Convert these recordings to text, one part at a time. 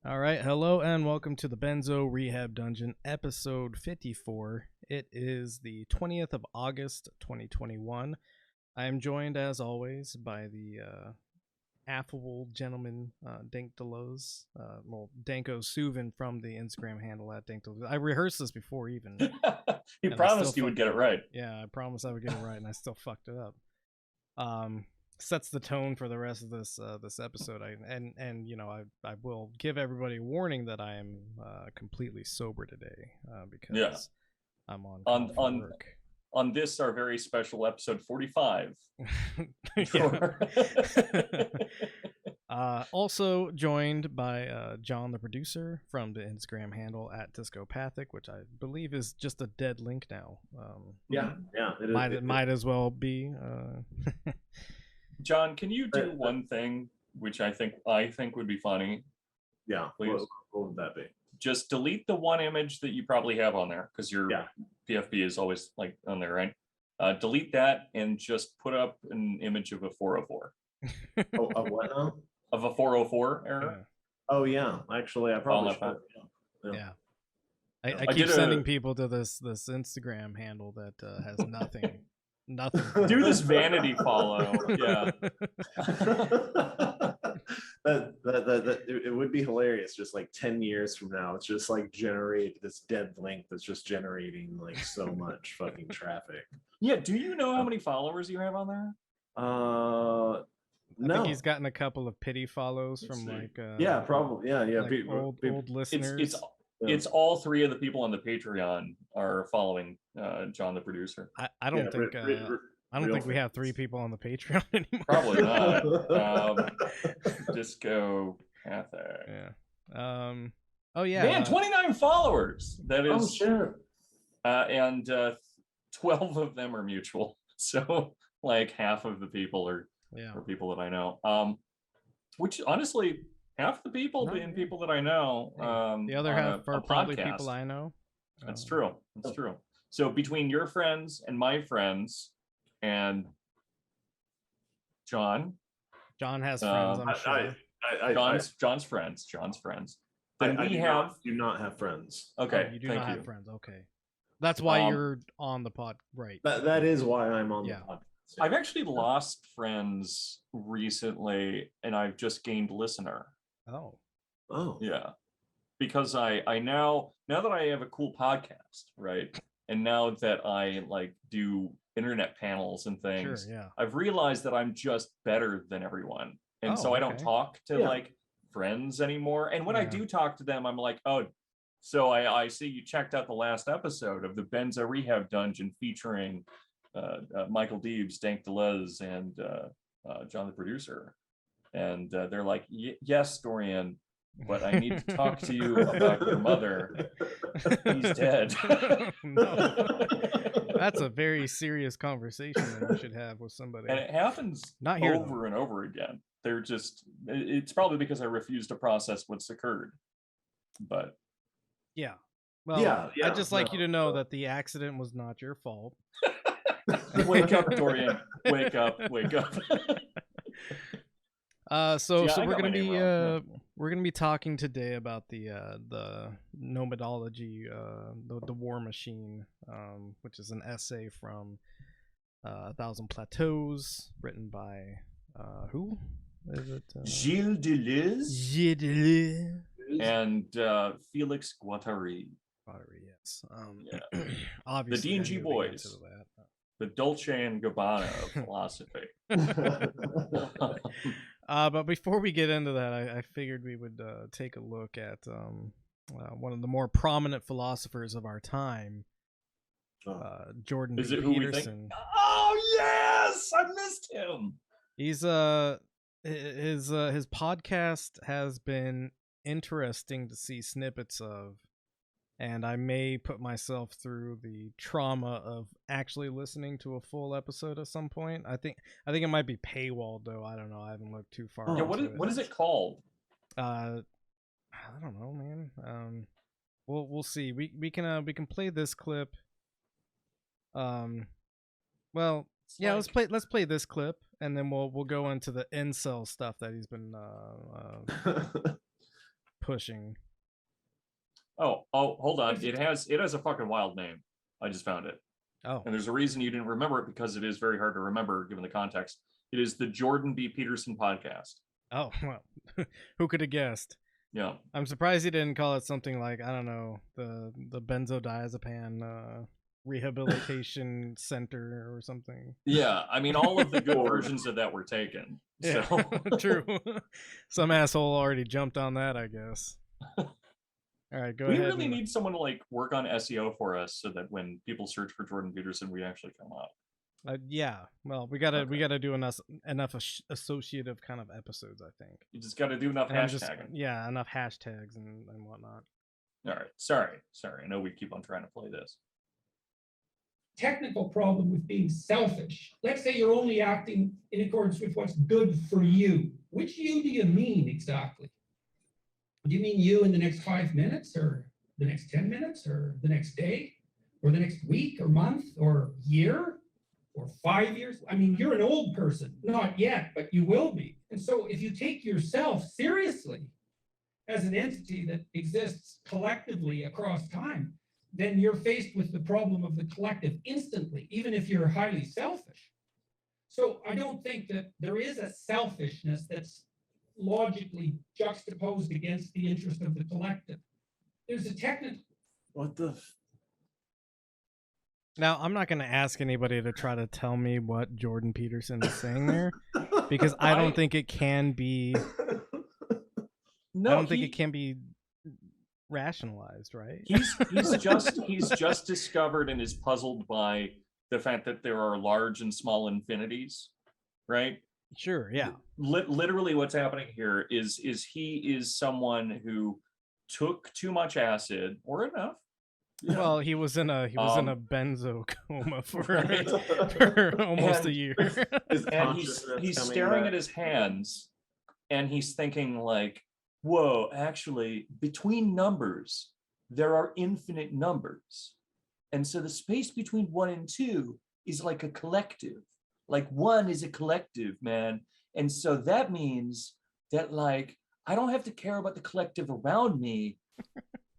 Alright, hello and welcome to the Benzo Rehab Dungeon, episode 54. It is the 20th of August, 2021. I am joined, as always, by the affable gentleman, Deleuze, Danko Suvin from the Instagram handle at Deleuze. I rehearsed this before even. You promised you would get it right. Yeah, I promised I would get it right, and I still fucked it up. Sets the tone for the rest of this episode. I will give everybody a warning that I am completely sober today because I'm on work. On this, our very special episode 45. Also joined by John, the producer, from the Instagram handle at Discopathic, which I believe is just a dead link now. It might as well be. John, can you do one thing which I think would be funny? Yeah, please. What would that be? Just delete the one image that you probably have on there because your PFP is always like on there, right? Delete that and just put up an image of a 404. Of what now? Of a 404 error. Yeah. Oh yeah, actually, I probably should. Yeah. I keep sending people to this Instagram handle that has nothing. Nothing. Do this vanity follow. Yeah. It would be hilarious. Just like 10 years from now, it's just like generate this dead link that's just generating like so much fucking traffic. Yeah. Do you know how many followers you have on there? No. I think he's gotten a couple of pity follows from like probably like old listeners. It's all three of the people on the Patreon are following John, the producer. I don't think we have three people on the Patreon anymore. Probably not. Disco Pathic. Yeah. Oh yeah. Man, 29 followers. That is. Oh shit. And 12 of them are mutual. So like half of the people are people that I know. Which honestly. Half the people being people that I know. The other half are probably people I know. That's true. That's true. So between your friends and my friends and John has friends, I'm sure. John's friends. Then I do not have friends. Okay. Oh, you do not have friends. Okay. That's why you're on the pod, right? That is why I'm on the pod. I've actually lost friends recently, and I've just gained listener. Oh yeah, because I now that I have a cool podcast, right, and now that I like do internet panels and things, I've realized that I'm just better than everyone, and so I don't talk to like friends anymore. And when I do talk to them, I'm like, oh, so I see you checked out the last episode of the Benzo Rehab Dungeon featuring Michael Deebs, Danko Deleuze, and John, the producer. And they're like, yes, Dorian, but I need to talk to you about your mother. He's dead. No. That's a very serious conversation that you should have with somebody. And it happens over and over again. They're just, it's probably because I refuse to process what's occurred. But yeah. Well, I'd just like you to know that the accident was not your fault. Wake up, Dorian. Wake up. So we're gonna be talking today about the Nomadology, the War Machine, which is an essay from A Thousand Plateaus, written by who is it? Gilles Deleuze. And Felix Guattari. Yes. The Obviously, D&G boys. The Dolce and Gabbana of philosophy. But before we get into that, I figured we would take a look at one of the more prominent philosophers of our time, Jordan B. Peterson. Oh yes, I missed him. He's his podcast has been interesting to see snippets of, and I may put myself through the trauma of actually listening to a full episode at some point. I think it might be paywalled though. I don't know. I haven't looked too far. Yeah, what is it called? I don't know, man. We'll see. We can play this clip. Well, yeah, let's play this clip, and then we'll go into the incel stuff that he's been pushing. Oh, hold on. It has a fucking wild name. I just found it. Oh. And there's a reason you didn't remember it, because it is very hard to remember given the context. It is the Jordan B. Peterson podcast. Oh, well, who could have guessed? Yeah. I'm surprised he didn't call it something like, I don't know, the benzodiazepam rehabilitation center or something. Yeah, I mean, all of the good versions of that were taken. Yeah, so. True. Some asshole already jumped on that, I guess. All right, go ahead. We really need someone to like work on SEO for us, so that when people search for Jordan Peterson, we actually come up. Yeah, well, we gotta do enough associative kind of episodes. I think you just gotta do enough hashtagging. Enough hashtags and whatnot. All right, sorry. I know we keep on trying to play this. Technical problem with being selfish. Let's say you're only acting in accordance with what's good for you. Which you do you mean exactly? Do you mean you in the next 5 minutes, or the next 10 minutes, or the next day, or the next week, or month, or year, or 5 years? I mean, you're an old person. Not yet, but you will be. And so if you take yourself seriously as an entity that exists collectively across time, then you're faced with the problem of the collective instantly, even if you're highly selfish. So I don't think that there is a selfishness that's logically juxtaposed against the interest of the collective. There's a technical... What the... Now, I'm not going to ask anybody to try to tell me what Jordan Peterson is saying there, because I don't think it can be... No, I don't think it can be rationalized, right? He's just discovered and is puzzled by the fact that there are large and small infinities, right? Sure, yeah. Literally what's happening here is he is someone who took too much acid, or enough. Well, he was in a benzo coma for almost a year. And he's staring at his hands, and he's thinking like, whoa, actually, between numbers, there are infinite numbers. And so the space between 1 and 2 is like a collective. Like 1 is a collective, man. And so that means that like, I don't have to care about the collective around me,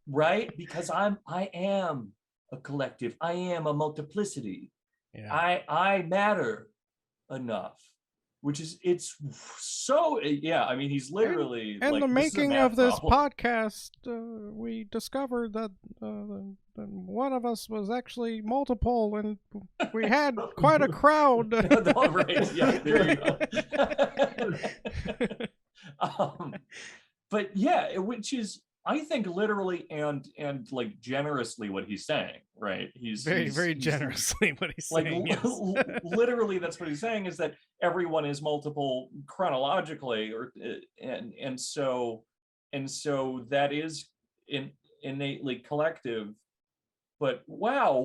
right? Because I am a collective. I am a multiplicity. Yeah. I matter enough. Which is, it's so, yeah, I mean, he's literally... And like, the making of this problem. podcast, we discovered that one of us was actually multiple, and we had quite a crowd. Right, yeah, there you go. But yeah, which is, I think, literally and like generously what he's saying, right? He's very generously what he's saying. Like, yes. Literally, that's what he's saying, is that everyone is multiple chronologically, or and so that is innately collective. But wow,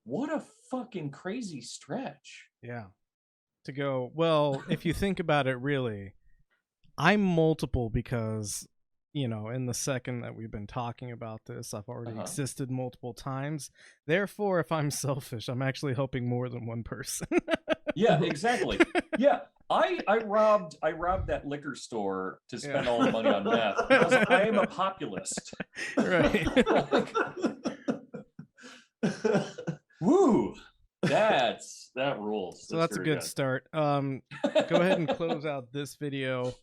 what a fucking crazy stretch. Yeah. To go, well, if you think about it, really, I'm multiple because, you know, in the second that we've been talking about this, I've already existed multiple times. Therefore, if I'm selfish, I'm actually helping more than one person. Yeah, exactly. Yeah, I robbed that liquor store to spend all the money on meth because I am a populist. Right. Woo! That rules. So that's a good start. Go ahead and close out this video.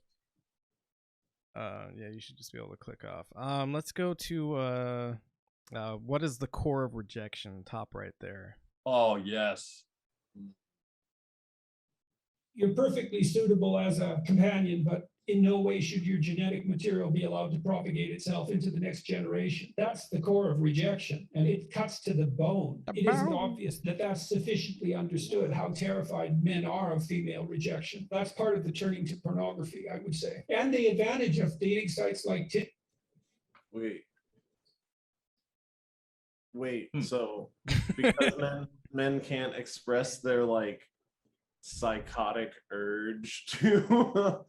Yeah, you should just be able to click off. Let's go to what is the core of rejection? Top right there. Oh, yes. You're perfectly suitable as a companion, but in no way should your genetic material be allowed to propagate itself into the next generation. That's the core of rejection, and it cuts to the bone. It isn't obvious that that's sufficiently understood, how terrified men are of female rejection. That's part of the turning to pornography, I would say. And the advantage of dating sites like Tinder. Wait, so because men can't express their like psychotic urge to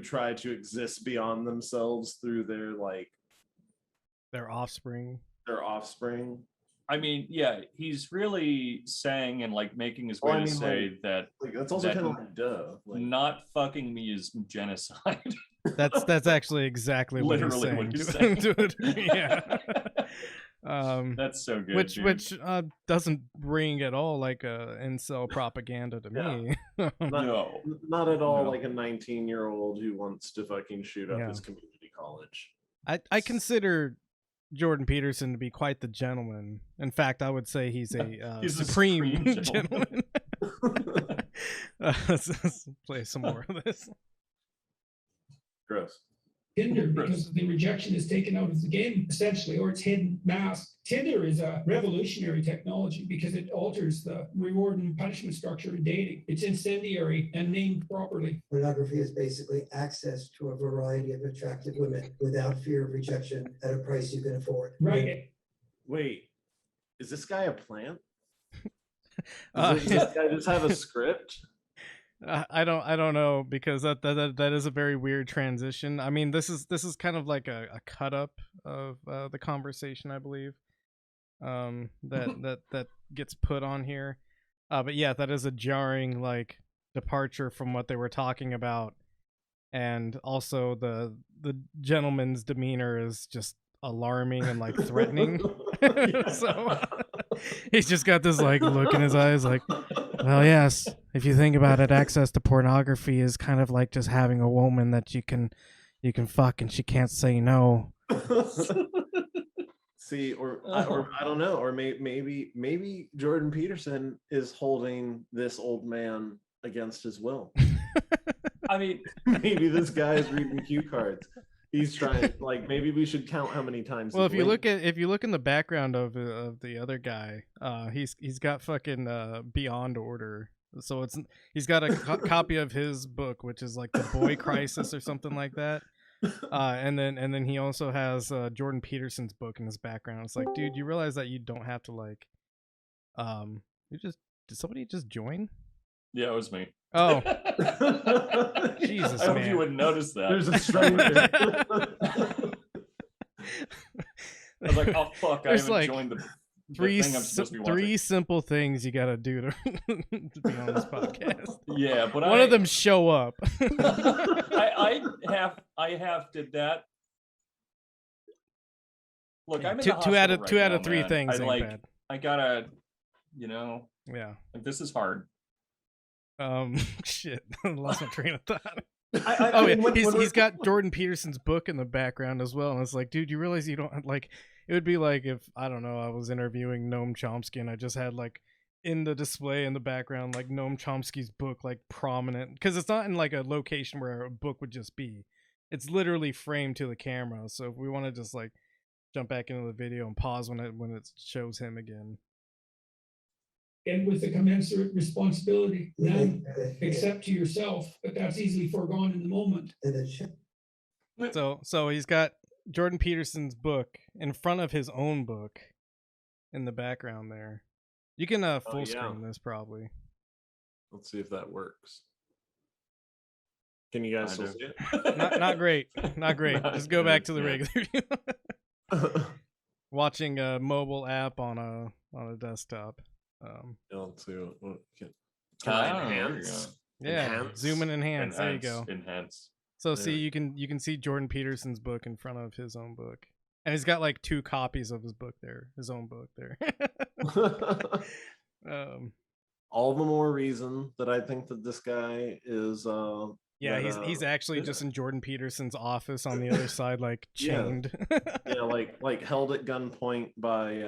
try to exist beyond themselves through their offspring. I mean, yeah, he's really saying and like making his way to say that that's also kind of like duh. Not fucking me is genocide. That's actually exactly what literally he's saying. Yeah. That's so good. Which doesn't ring at all like incel propaganda to me. Not at all like a 19-year-old who wants to fucking shoot up his community college. I consider Jordan Peterson to be quite the gentleman. In fact, I would say he's a supreme gentleman. Let's play some more of this. Gross. Tinder, because the rejection is taken out of the game, essentially, or it's hidden, masked. Tinder is a revolutionary technology because it alters the reward and punishment structure in dating. It's incendiary and named properly. Pornography is basically access to a variety of attractive women without fear of rejection at a price you can afford. Right. Wait, is this guy a plant? Does this guy just have a script? I don't know, because that is a very weird transition. I mean, this is kind of like a cut up of the conversation, I believe, that gets put on here. But yeah, that is a jarring like departure from what they were talking about, and also the gentleman's demeanor is just alarming and like threatening. So he's just got this like look in his eyes like, well, yes, if you think about it, access to pornography is kind of like just having a woman that you can fuck and she can't say no. See, or I don't know, or maybe Jordan Peterson is holding this old man against his will. I mean, maybe this guy is reading cue cards. He's trying, like, maybe we should count how many times. Well, if you look in the background of the other guy, he's got fucking Beyond Order. So he's got a copy of his book, which is like The Boy Crisis or something like that. And then he also has Jordan Peterson's book in his background. It's like, dude, you realize that you don't have to like, did somebody just join? Yeah, it was me. Oh, Jesus, I hope man. you wouldn't notice that. There's a stranger. I was like, oh fuck, I haven't like joined the three thing I'm supposed to be watching. simple things you gotta do to be on this podcast. Yeah, but one of them show up. I have did that. Look, yeah, I'm in two the out of right two out now, of three man. things ain't bad. I gotta, you know. Yeah. Like, this is hard. Shit. I lost my train of thought. When he's got Jordan Peterson's book in the background as well, and it's like, dude, you realize you don't like. It would be like if, I don't know, I was interviewing Noam Chomsky and I just had like in the display in the background like Noam Chomsky's book like prominent, because it's not in like a location where a book would just be. It's literally framed to the camera. So if we want to just like jump back into the video and pause when it shows him again. And with the commensurate responsibility, then accept to yourself, but that's easily forgone in the moment. So he's got Jordan Peterson's book in front of his own book in the background there. You can full screen this probably. Let's see if that works. Can you guys still see it? Not great. Not great. Just go back to the regular view. Watching a mobile app on a desktop. Let's see. Can I enhance? Yeah, enhance? Zoom and enhance. There you go. Enhance. So see, you can see Jordan Peterson's book in front of his own book, and he's got like 2 copies of his book there, his own book there. All the more reason that I think that this guy is. He's actually just in Jordan Peterson's office on the other side, like chained. Yeah, like held at gunpoint by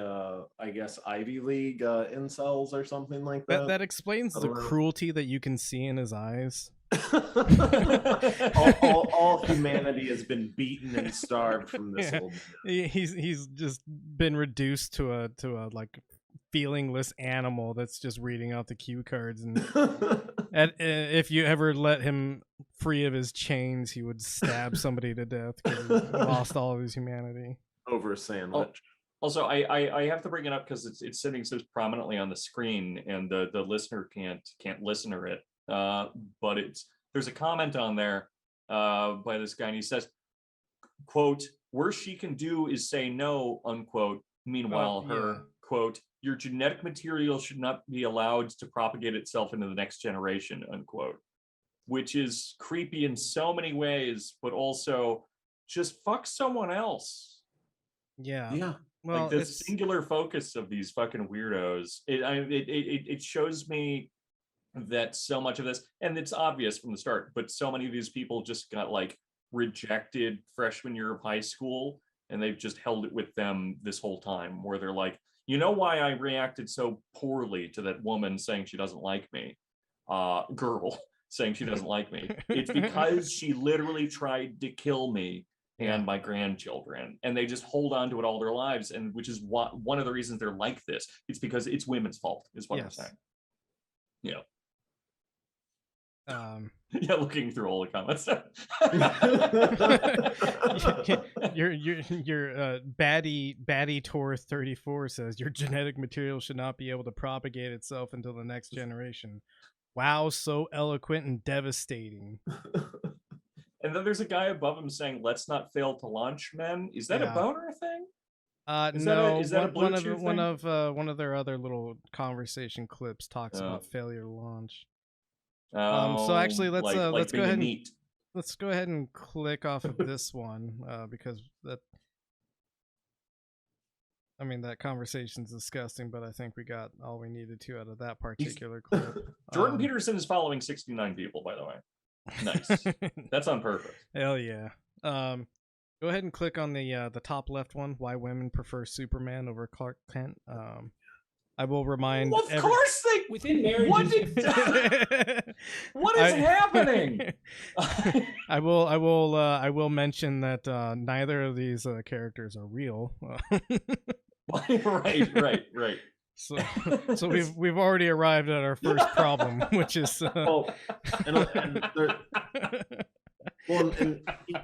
I guess Ivy League incels or something like that. That explains the cruelty that you can see in his eyes. all humanity has been beaten and starved from this old man. He's just been reduced to a like feelingless animal that's just reading out the cue cards, and if you ever let him free of his chains, he would stab somebody to death because he lost all of his humanity over a sandwich. Also, I have to bring it up because it's sitting so prominently on the screen, and the listener can't listen to it. But there's a comment on there by this guy, and he says, quote, "Worst she can do is say no," unquote. Meanwhile, her quote, "Your genetic material should not be allowed to propagate itself into the next generation," unquote. Which is creepy in so many ways, but also just fuck someone else. Yeah. Well, like the singular focus of these fucking weirdos, it shows me that so much of this, and it's obvious from the start, but so many of these people just got like rejected freshman year of high school, and they've just held it with them this whole time, where they're like, you know why I reacted so poorly to that woman saying she doesn't like me, girl saying she doesn't like me. It's because she literally tried to kill me and my grandchildren, and they just hold on to it all their lives, and which is one of the reasons they're like this. It's because it's women's fault, is what I'm saying. Yeah. Yeah, looking through all the comments. your baddie Tor 34 says your genetic material should not be able to propagate itself until the next generation. Wow, so eloquent and devastating. And then there's a guy above him saying, "Let's not fail to launch, men." Is that a boner thing? No. Is that a Blue Chew thing? One of their other little conversation clips talks about failure to launch. So actually, let's go ahead and let's go ahead and click off of this one because that conversation's disgusting, but I think we got all we needed to out of that particular clip. Jordan Peterson is following 69 people, by the way. Nice. That's on purpose. Hell yeah. Go ahead and click on the top left one. Why women prefer Superman over Clark Kent. I will remind. Well, of course they within marriages. What is happening? I will mention that neither of these characters are real. Right. So we've already arrived at our first problem, which is and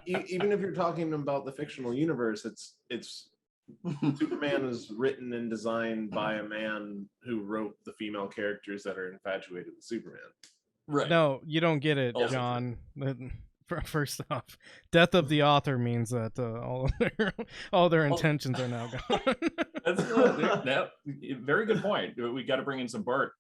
even if you're talking about the fictional universe, it's Superman is written and designed by a man who wrote the female characters that are infatuated with Superman. Right. No, you don't get it, John. First off, death of the author means that all their intentions are now gone. That's very good point. We got to bring in some Bart.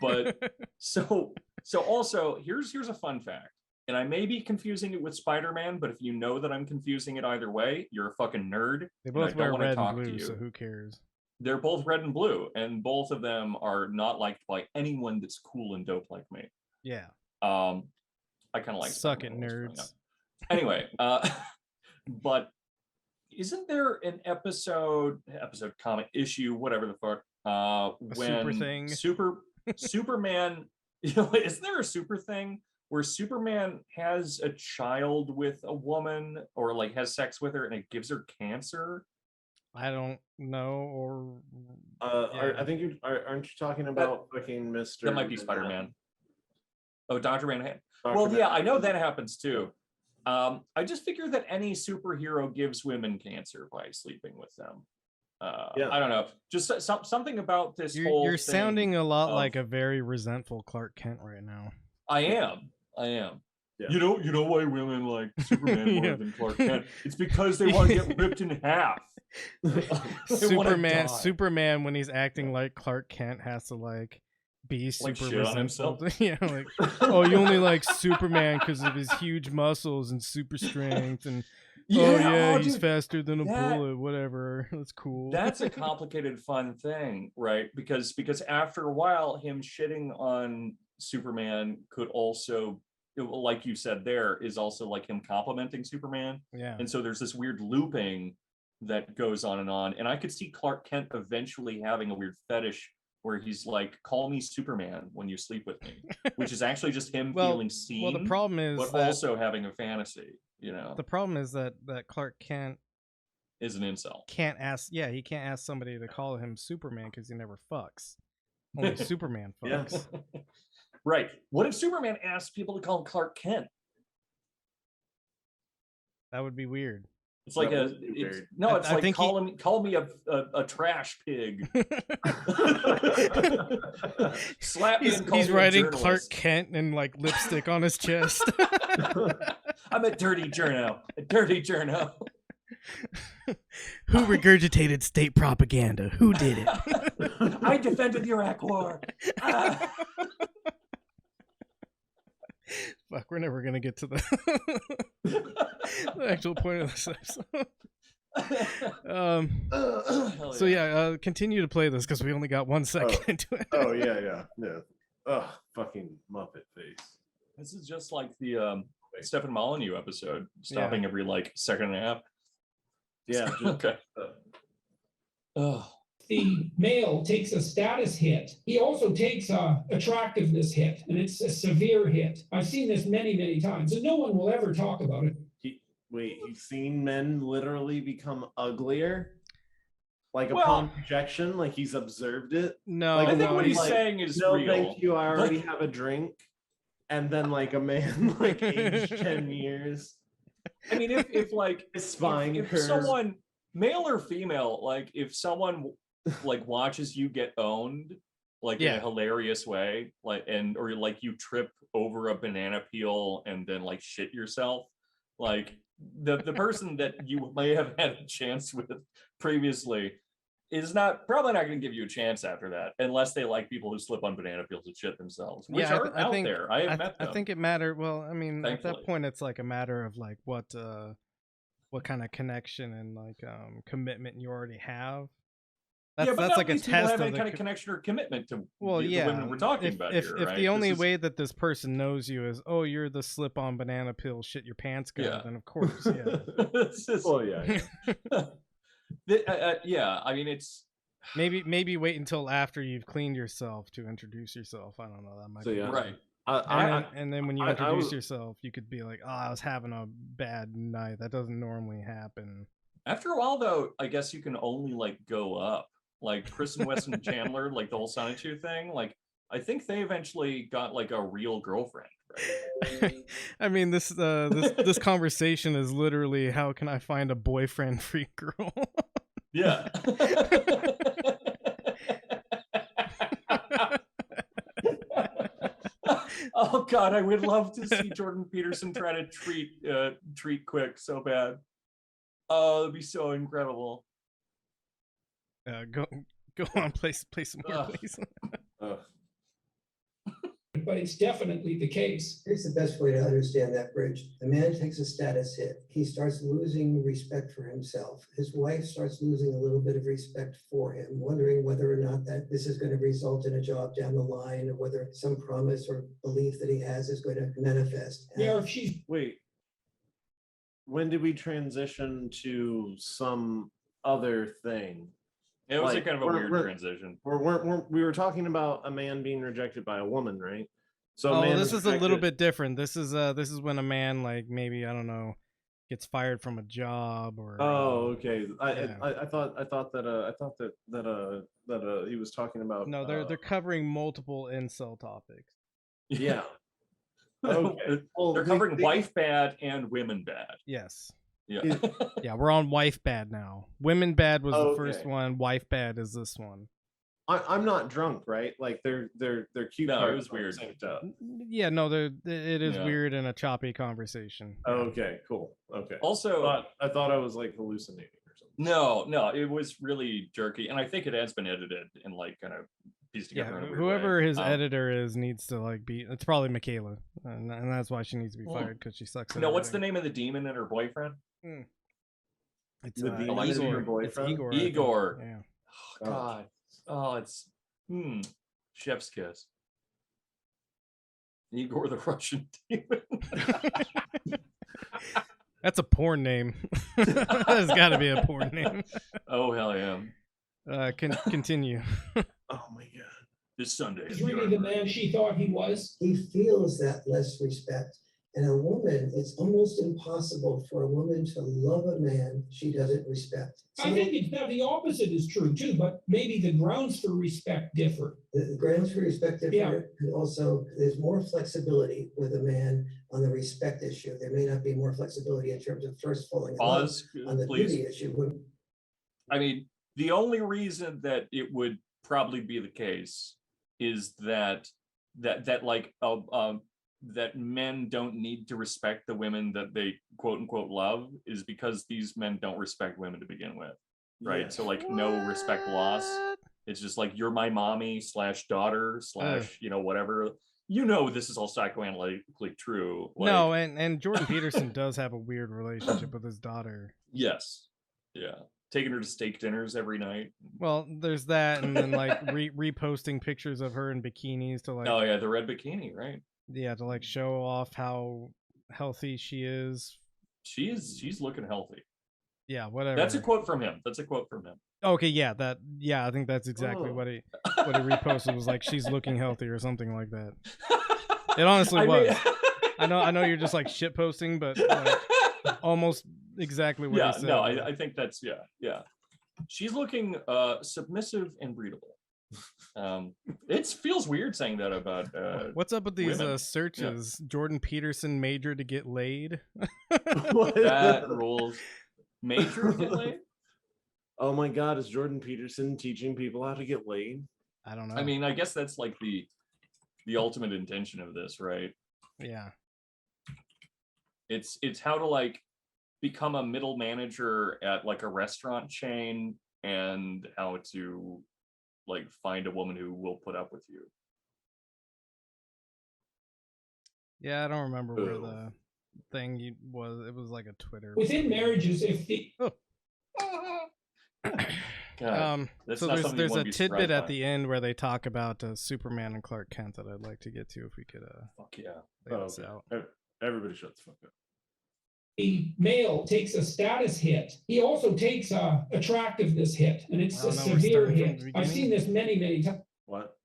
But so also here's a fun fact, and I may be confusing it with Spider-Man, but if you know that I'm confusing it either way, you're a fucking nerd. They both wear red and blue, so who cares? They're both red and blue, and both of them are not liked by anyone that's cool and dope like me. Yeah. I kind of like suck it, nerds. Anyway, but isn't there an episode comic issue, whatever the fuck, when Superman, isn't there a super thing where Superman has a child with a woman or like has sex with her and it gives her cancer? I don't know, or I think aren't you talking about fucking Mr. That might be Spider-Man. Oh, Dr. Manhattan. Yeah, I know that happens too. I just figure that any superhero gives women cancer by sleeping with them. I don't know. Just something about this whole You're thing sounding a lot like a very resentful Clark Kent right now. I am. Yeah. You know why women like Superman more than Clark Kent? It's because they want to get ripped in half. Superman, when he's acting like Clark Kent, has to like be super resentful. Yeah, like, oh, you only like Superman because of his huge muscles and super strength, and he's faster than a bullet. Whatever, that's cool. That's a complicated, fun thing, right? Because after a while, him shitting on Superman could also, like you said, there is also like him complimenting Superman. Yeah, and so there's this weird looping that goes on, and I could see Clark Kent eventually having a weird fetish where he's like, "Call me Superman when you sleep with me," which is actually just him feeling seen. Well, the problem is but also having a fantasy. You know, the problem is that Clark Kent is an incel. He can't ask somebody to call him Superman because he never fucks. Only Superman fucks. Yeah. Right. What if Superman asked people to call him Clark Kent? That would be weird. It's like call me a trash pig. Slap me and call he's me writing a Clark Kent and like lipstick on his chest. I'm a dirty journo. A dirty journo. Who regurgitated state propaganda? Who did it? I defended the Iraq War. Fuck, we're never gonna get to the actual point of this episode. So yeah, continue to play this because we only got 1 second into it. Oh yeah. Ugh, fucking Muppet face. This is just like the Stephen Molyneux episode, stopping every like second and a half. Yeah. Okay. The male takes a status hit. He also takes a attractiveness hit, and it's a severe hit. I've seen this many, many times, and no one will ever talk about it. You've seen men literally become uglier? Like upon projection, like he's observed it? No, I think what he's saying is real. No, thank you, I already have a drink. And then like a man like aged 10 years. I mean, if like his spine if someone, male or female, like if someone like watches you get owned like in a hilarious way, like or like you trip over a banana peel and then like shit yourself, like the person that you may have had a chance with previously is probably not going to give you a chance after that, unless they like people who slip on banana peels and shit themselves, which are out there. I have met them. I think it mattered. Well, I mean, thankfully. At that point, it's like a matter of like what kind of connection and like commitment you already have. That's like a test of any kind of connection or commitment to the women we're talking about if, here. If right? the only way that this person knows you is, oh, you're the slip on banana peel, shit your pants guy, then of course, yeah. I mean, it's maybe wait until after you've cleaned yourself to introduce yourself. I don't know. That might be right. And then when you introduce yourself, you could be like, oh, I was having a bad night. That doesn't normally happen. After a while, though, I guess you can only like go up. Like Kristen West and Chandler, like the whole Sonic 2 thing. Like, I think they eventually got like a real girlfriend. Right? I mean, this conversation is literally, how can I find a boyfriend-free girl? Yeah. Oh God, I would love to see Jordan Peterson try to treat quick so bad. Oh, it'd be so incredible. Go on, play some more, please. But it's definitely the case. Here's the best way to understand that bridge. The man takes a status hit. He starts losing respect for himself. His wife starts losing a little bit of respect for him, wondering whether or not that this is going to result in a job down the line, or whether some promise or belief that he has is going to manifest. Yeah, if she's... Wait. When did we transition to some other thing? It was like, a kind of a weird transition. We were talking about a man being rejected by a woman, right? So this is a little bit different. This is when a man, like, maybe, I don't know, gets fired from a job or. Oh, okay. I thought that he was talking about. No, they're covering multiple incel topics. Yeah. Okay. Well, they're covering wife bad and women bad. Yes. Yeah. Yeah, we're on wife bad now. Women bad was the first one. Wife bad is this one. I'm not drunk, right? Like they're cute. No, it was weird. Yeah, no, it is weird in a choppy conversation. Okay, cool. Okay. Also, I thought I was like hallucinating or something. No, it was really jerky, and I think it has been edited and like kind of pieced together. Yeah, whoever his editor is needs to like be. It's probably Michaela, and that's why she needs to be fired, because she sucks. No, what's the name of the demon and her boyfriend? It's the demon and her boyfriend. It's Igor. Igor. Yeah. Oh, God. Oh, it's chef's kiss. Igor the Russian demon. That's a porn name. That's got to be a porn name. Oh hell yeah. Continue. Oh my God. this Sunday. Is really the man she thought he was. He feels that less respect. And a woman, it's almost impossible for a woman to love a man she doesn't respect. I think it's now the opposite is true too, but maybe the grounds for respect differ. The grounds for respect differ, and also there's more flexibility with a man on the respect issue. There may not be more flexibility in terms of first falling in love on the duty issue. I mean, the only reason that it would probably be the case is that men don't need to respect the women that they quote unquote love is because these men don't respect women to begin with, right? Yeah. So like no respect loss. It's just like you're my mommy / daughter / whatever. This is all psychoanalytically true. Like, no, and Jordan Peterson does have a weird relationship with his daughter. Yes. Yeah. Taking her to steak dinners every night. Well, there's that, and then like reposting pictures of her in bikinis to like. Oh yeah, the red bikini, right? Yeah, to like show off how healthy she is. She's looking healthy. Yeah, whatever. That's a quote from him. Okay, yeah, I think that's exactly what he reposted was like she's looking healthy or something like that. It honestly was. I know you're just like shit posting, but like, almost exactly what he said. No, I think that's yeah. She's looking submissive and breedable. It feels weird saying that about what's up with these searches? Yeah. Jordan Peterson major to get laid. That rules. Major to get laid? Oh my god, is Jordan Peterson teaching people how to get laid? I don't know. I mean, I guess that's like the ultimate intention of this, right? Yeah. It's how to like become a middle manager at like a restaurant chain and how to like find a woman who will put up with you. Yeah, I don't remember where the thing was. It was like a Twitter. Within marriages, if the so there's a tidbit at the end where they talk about Superman and Clark Kent that I'd like to get to if we could fuck yeah. Lay this out. Everybody shut the fuck up. A male takes a status hit. He also takes a attractiveness hit, and it's a severe hit. I've seen this many times. What?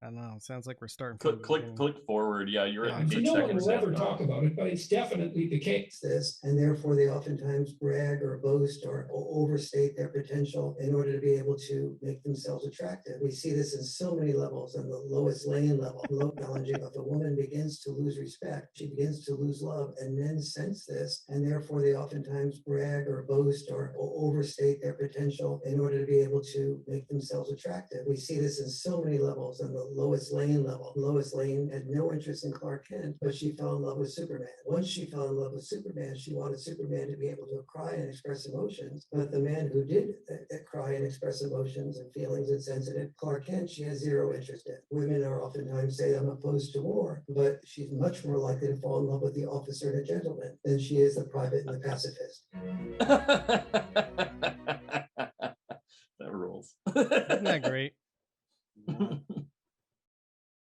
I don't know. It sounds like we're starting. Click forward. Yeah, you're at 6 no seconds. one will ever talk about it, but it's definitely the case. This, and therefore they oftentimes brag or boast or overstate their potential in order to be able to make themselves attractive. We see this in so many levels. On the lowest laying level, low challenging, if a woman begins to lose respect, she begins to lose love, and men sense this, and therefore they oftentimes brag or boast or overstate their potential in order to be able to make themselves attractive. We see this in so many levels. On the Lois Lane level. Lois Lane had no interest in Clark Kent, but she fell in love with Superman. Once she fell in love with Superman, she wanted Superman to be able to cry and express emotions. But the man who did cry and express emotions and feelings and sensitive, Clark Kent, she has zero interest in. Women are oftentimes say, I'm opposed to war, but she's much more likely to fall in love with the officer and a gentleman than she is the private and the pacifist. That rules. Isn't that great?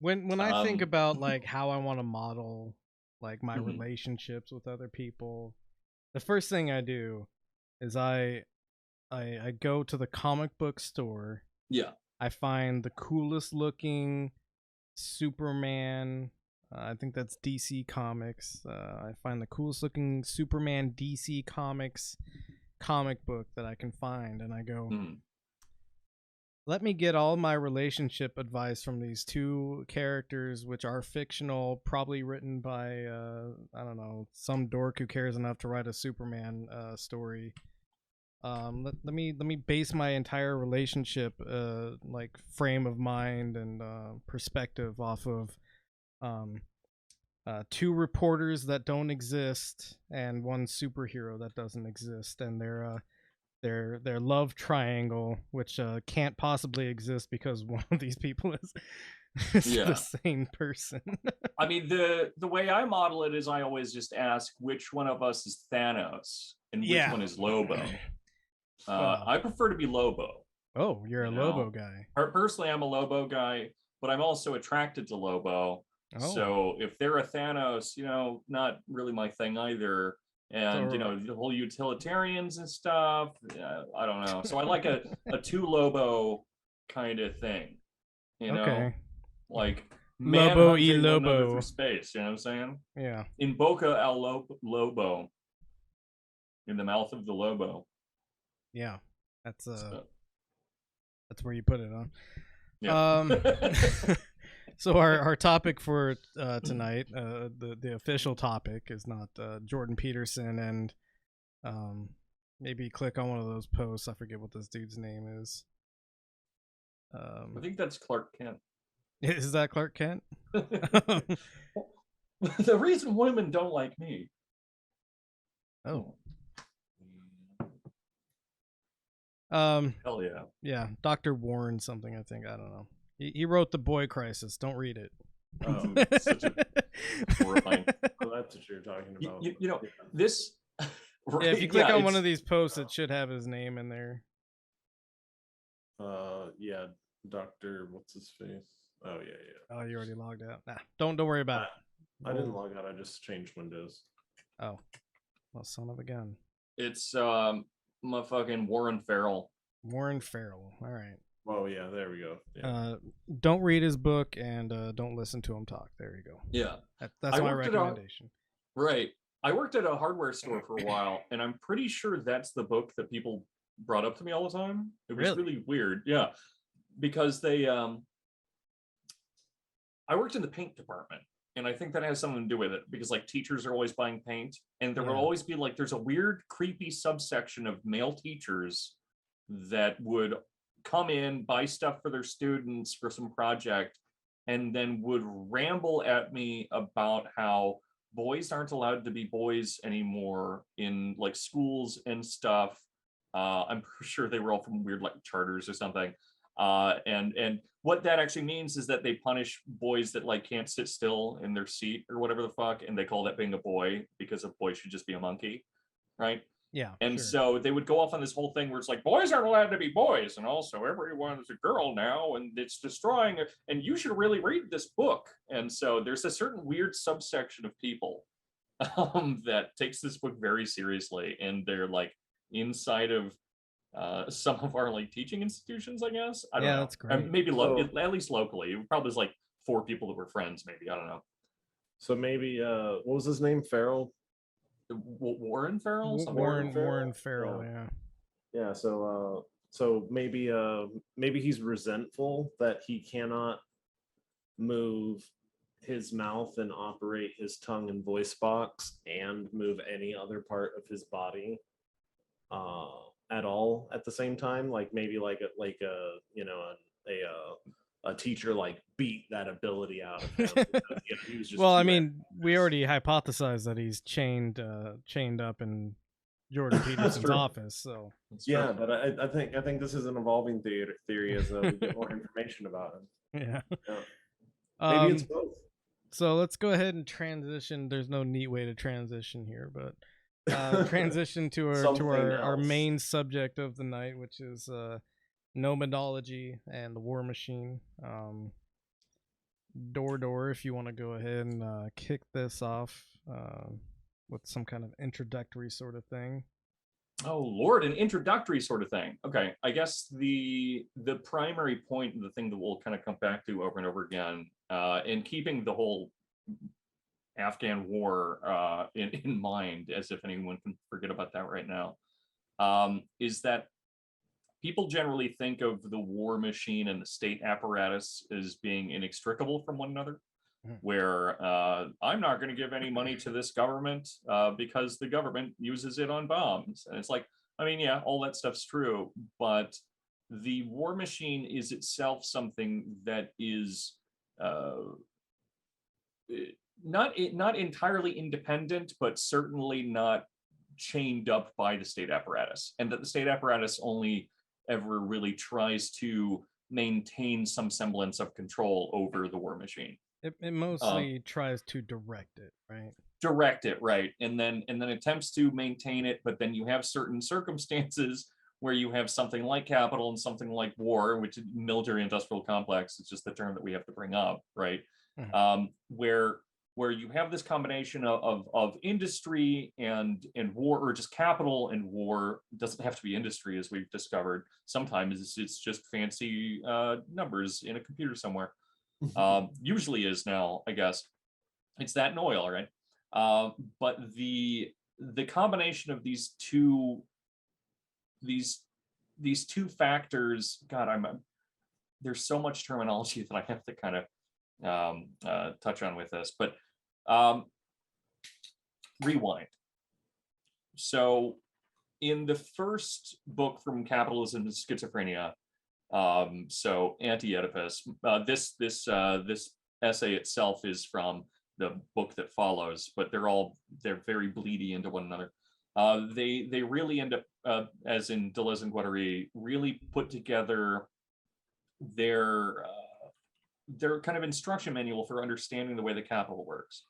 When I think about like how I want to model like my relationships with other people, the first thing I do is I go to the comic book store. Yeah. I find the coolest looking Superman. I think that's DC Comics. I find the coolest looking Superman DC Comics comic book that I can find, and I go, let me get all my relationship advice from these two characters, which are fictional, probably written by, I don't know, some dork who cares enough to write a Superman story. Let me base my entire relationship, like frame of mind and perspective off of two reporters that don't exist and one superhero that doesn't exist, and their love triangle, which can't possibly exist because one of these people is the same person. I mean, the way I model it is I always just ask which one of us is Thanos and which one is Lobo. I prefer to be Lobo. Oh, you're a Lobo guy. Personally, I'm a Lobo guy, but I'm also attracted to Lobo. Oh. So if they're a Thanos, not really my thing either. And the whole utilitarians and stuff, I don't know. So I like a two Lobo kind of thing. You know, okay. like Lobo y manhunting one another Lobo. through space. You know what I'm saying? Yeah. In Boca al Lobo. In the mouth of the Lobo. Yeah. That's where you put it on. Yeah. So our topic for tonight, the official topic is not Jordan Peterson, and maybe click on one of those posts. I forget what this dude's name is. I think that's Clark Kent. Is that Clark Kent? The reason women don't like me. Oh. Hell yeah. Yeah, Dr. Warren something, I think. I don't know. He wrote The Boy Crisis. Don't read it. Such a horrifying. Oh, that's what you're talking about. You know, this. Right, yeah, if you click on one of these posts, it should have his name in there. Yeah, Dr. What's his face? Oh, yeah. Oh, you already logged out. Nah, don't worry about it. I didn't log out. I just changed Windows. Oh, well, son of a gun. It's motherfucking Warren Farrell. Warren Farrell. All right. Oh yeah, there we go. Yeah. Don't read his book and don't listen to him talk. There you go. Yeah, that's my recommendation. Right. I worked at a hardware store for a while, and I'm pretty sure that's the book that people brought up to me all the time. It was really weird. Yeah, because they I worked in the paint department, and I think that has something to do with it, because like teachers are always buying paint, and there will always be like, there's a weird, creepy subsection of male teachers that would come in, buy stuff for their students for some project, and then would ramble at me about how boys aren't allowed to be boys anymore in like schools and stuff. I'm sure they were all from weird like charters or something. And what that actually means is that they punish boys that like can't sit still in their seat or whatever the fuck, and they call that being a boy, because a boy should just be a monkey, right? Yeah. And so they would go off on this whole thing where it's like, boys aren't allowed to be boys, and also everyone is a girl now, and it's destroying it, and you should really read this book. And so there's a certain weird subsection of people that takes this book very seriously, and they're like inside of some of our like teaching institutions, I guess. I don't know. That's great. Maybe at least locally, it probably was like 4 people that were friends, maybe. I don't know. So maybe what was his name? Farrell? Warren Farrell? Warren Farrell, yeah. Yeah, so maybe he's resentful that he cannot move his mouth and operate his tongue and voice box and move any other part of his body at all at the same time. Like maybe a teacher like beat that ability out of him. He was just well, I mean, we already hypothesized that he's chained up in Jordan Peterson's office. So yeah, but I think this is an evolving theory as we get more information about him. Yeah. Maybe it's both. So let's go ahead and transition. There's no neat way to transition here, but transition to our main subject of the night, which is Nomadology and the War Machine. Door, if you want to go ahead and kick this off with some kind of introductory sort of thing. Oh Lord, an introductory sort of thing. Okay, I guess the primary point, the thing that we'll kind of come back to over and over again, in keeping the whole Afghan war in mind, as if anyone can forget about that right now, is that people generally think of the war machine and the state apparatus as being inextricable from one another, where I'm not going to give any money to this government because the government uses it on bombs. And it's like, I mean, yeah, all that stuff's true, but the war machine is itself something that is not entirely independent, but certainly not chained up by the state apparatus, and that the state apparatus only ever really tries to maintain some semblance of control over the war machine. It mostly tries to direct it, right? Direct it, right, and then attempts to maintain it, but then you have certain circumstances where you have something like capital and something like war, which is military industrial complex. It's just the term that we have to bring up, right? Where where you have this combination of industry and war, or just capital and war. It doesn't have to be industry, as we've discovered. Sometimes it's just fancy numbers in a computer somewhere. Usually is now, I guess. It's that and oil, right? But the combination of these two factors, God, there's so much terminology that I have to kind of touch on with this, but rewind. So in the first book, From Capitalism to Schizophrenia, so Anti-Oedipus, this essay itself is from the book that follows, but they're very bleedy into one another. They really end up, as in Deleuze and Guattari, really put together their kind of instruction manual for understanding the way the capital works.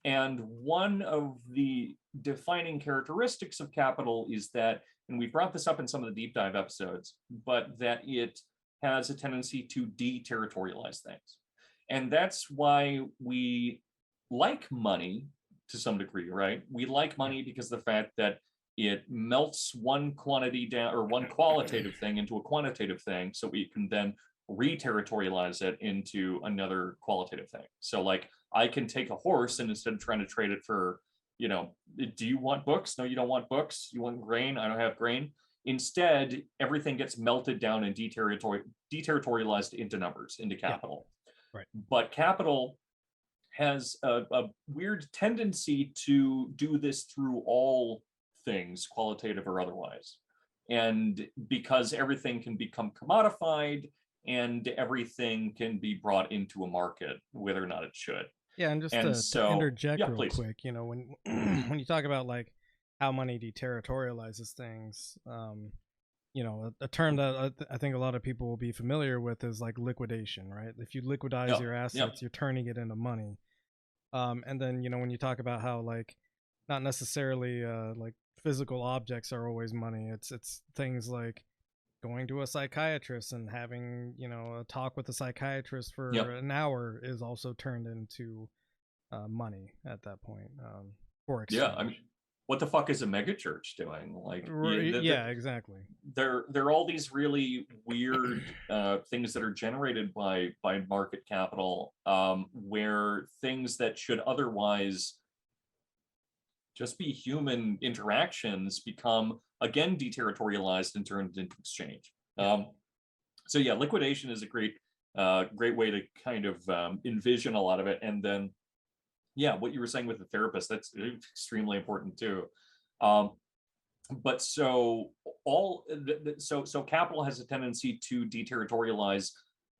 And one of the defining characteristics of capital is that, and we brought this up in some of the deep dive episodes, but that it has a tendency to deterritorialize things. And that's why we like money to some degree, right? We like money because of the fact that it melts one quantity down, or one qualitative thing into a quantitative thing, so we can then re-territorialize it into another qualitative thing. So like, I can take a horse, and instead of trying to trade it for, do you want books? No, you don't want books. You want grain? I don't have grain. Instead, everything gets melted down and deterritorialized into numbers, into capital. Yeah. Right. But capital has a weird tendency to do this through all things, qualitative or otherwise. And because everything can become commodified and everything can be brought into a market, whether or not it should. Yeah, and just to interject real quick, when when you talk about like how money deterritorializes things, a term that I think a lot of people will be familiar with is like liquidation, right? If you liquidize your assets, you're turning it into money. And then, when you talk about how like not necessarily like physical objects are always money, it's things like going to a psychiatrist and having, a talk with a psychiatrist for an hour is also turned into money at that point. For exchange. Yeah, I mean, what the fuck is a megachurch doing? Like, exactly. There are all these really weird things that are generated by market capital, where things that should otherwise just be human interactions become, again, deterritorialized and turned into exchange. So yeah, liquidation is a great way to kind of envision a lot of it. And then, yeah, what you were saying with the therapist, that's extremely important too. But so capital has a tendency to deterritorialize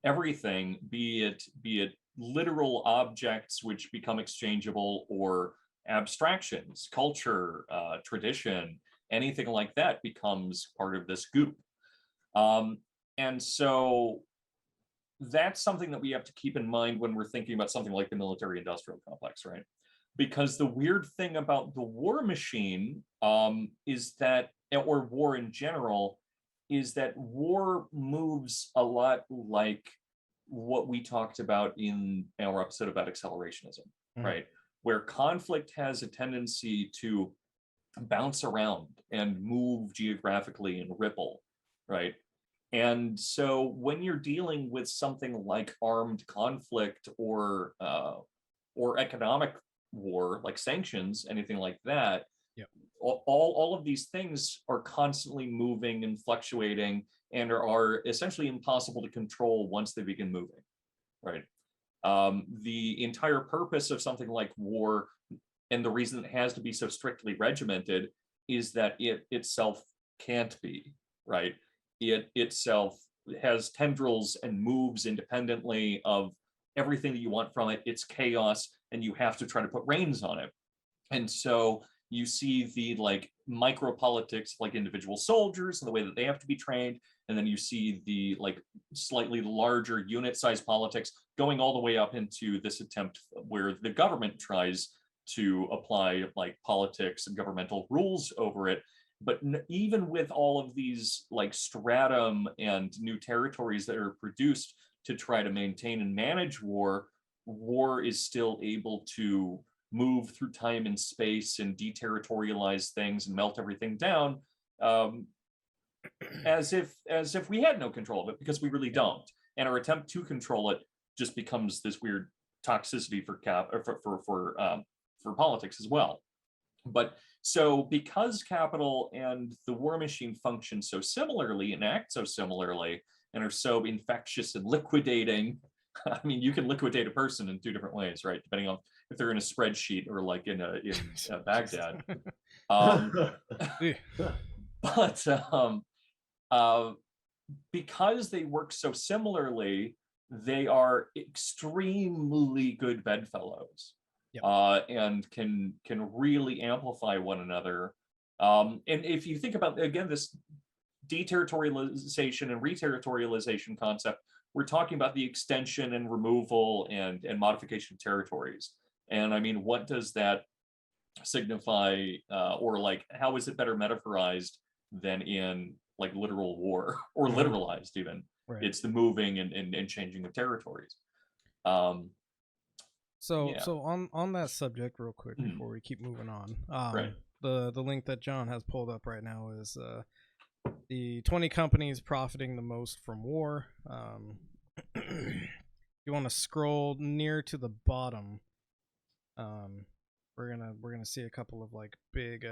everything, be it literal objects which become exchangeable, or abstractions, culture, tradition, anything like that becomes part of this goop. And so that's something that we have to keep in mind when we're thinking about something like the military-industrial complex, right? Because the weird thing about the war machine is that, or war in general, is that war moves a lot like what we talked about in our episode about accelerationism, right? Where conflict has a tendency to bounce around and move geographically and ripple, right? And so when you're dealing with something like armed conflict or economic war, like sanctions, anything like that, all of these things are constantly moving and fluctuating and are essentially impossible to control once they begin moving, right? The entire purpose of something like war, and the reason it has to be so strictly regimented, is that it itself can't be, right? It itself has tendrils and moves independently of everything that you want from it. It's chaos, and you have to try to put reins on it. And so you see the like micro politics, like individual soldiers and the way that they have to be trained. And then you see the like slightly larger unit size politics going all the way up into this attempt where the government tries to apply like politics and governmental rules over it. But even with all of these like stratum and new territories that are produced to try to maintain and manage war, war is still able to move through time and space and deterritorialize things and melt everything down, as if we had no control of it, because we really don't. And our attempt to control it just becomes this weird toxicity for politics as well. But so because capital and the war machine function so similarly and act so similarly and are so infectious and liquidating, I mean, you can liquidate a person in two different ways, right? Depending on if they're in a spreadsheet or like in Baghdad. But because they work so similarly, they are extremely good bedfellows. Yep. And can really amplify one another. And if you think about, again, this deterritorialization and reterritorialization concept, we're talking about the extension and removal and modification of territories. And I mean, what does that signify, or like, how is it better metaphorized than in like literal war, or literalized even? Right. It's the moving and changing of territories. So on that subject, real quick, before we keep moving on, right. the link that John has pulled up right now is the 20 companies profiting the most from war. You want to scroll near to the bottom. We're gonna see a couple of like big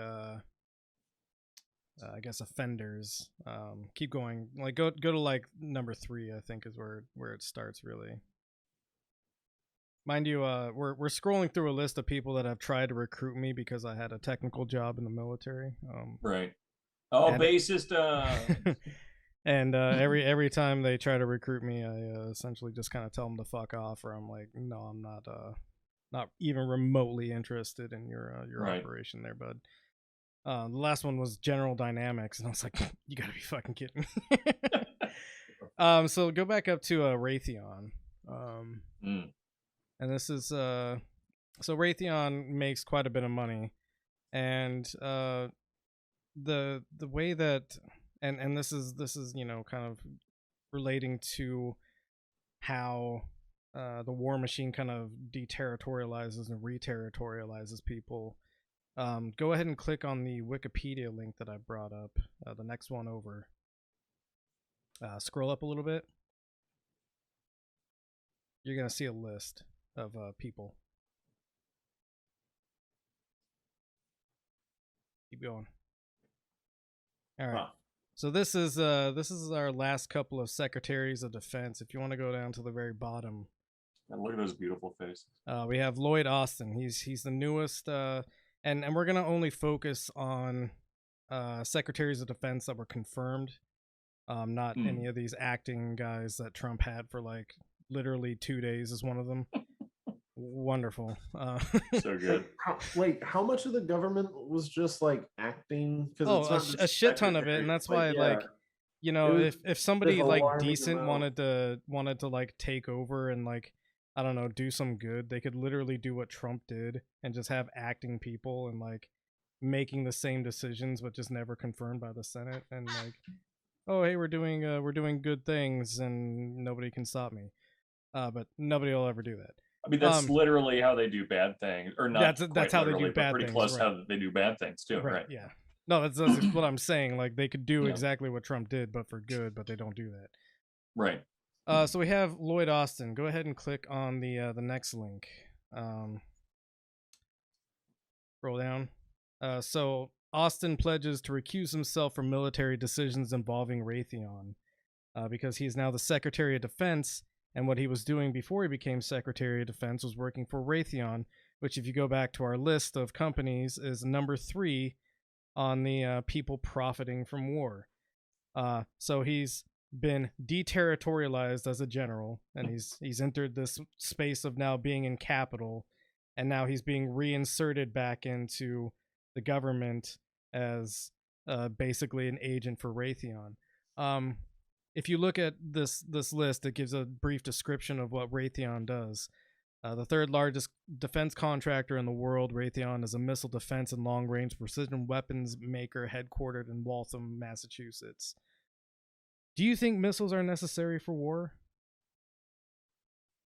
I guess offenders. Keep going. Like go to like number 3, I think is where it starts really. Mind you, we're scrolling through a list of people that have tried to recruit me because I had a technical job in the military. Right. Oh, bassist. And every time they try to recruit me, I essentially just kind of tell them to fuck off, or I'm like, no, I'm not even remotely interested in your right. operation there, bud. The last one was General Dynamics, and I was like, you gotta be fucking kidding me. So go back up to Raytheon. And this is so Raytheon makes quite a bit of money, and the way that and this is kind of relating to how the war machine kind of deterritorializes and reterritorializes people. Go ahead and click on the Wikipedia link that I brought up, the next one over. Scroll up a little bit. You're gonna see a list of people. Keep going. All right. Wow. So this is our last couple of Secretaries of Defense. If you want to go down to the very bottom. And look at those beautiful faces. We have Lloyd Austin. He's the newest, and we're gonna only focus on Secretaries of Defense that were confirmed. Not any of these acting guys that Trump had for like literally 2 days is one of them. Wonderful. So good. How much of the government was just like acting? Because a shit ton of it, and that's why like if somebody like decent wanted to like take over and like, I don't know, do some good, they could literally do what Trump did and just have acting people and like making the same decisions but just never confirmed by the Senate, and like, oh hey, we're doing good things and nobody can stop me. But nobody will ever do that. I mean, that's literally how they do bad things, or not. That's how they do bad pretty things. Close right. how they do bad things too, right? Yeah. No, that's what I'm saying. Like they could do exactly what Trump did, but for good, but they don't do that. Right. So we have Lloyd Austin. Go ahead and click on the next link. Scroll down. So Austin pledges to recuse himself from military decisions involving Raytheon, because he is now the Secretary of Defense. And what he was doing before he became Secretary of Defense was working for Raytheon, which, if you go back to our list of companies, is number 3 on the people profiting from war. So he's been deterritorialized as a general, and he's entered this space of now being in capital, and now he's being reinserted back into the government as basically an agent for Raytheon. If you look at this list, it gives a brief description of what Raytheon does. The 3rd largest defense contractor in the world, Raytheon is a missile defense and long-range precision weapons maker headquartered in Waltham, Massachusetts. Do you think missiles are necessary for war?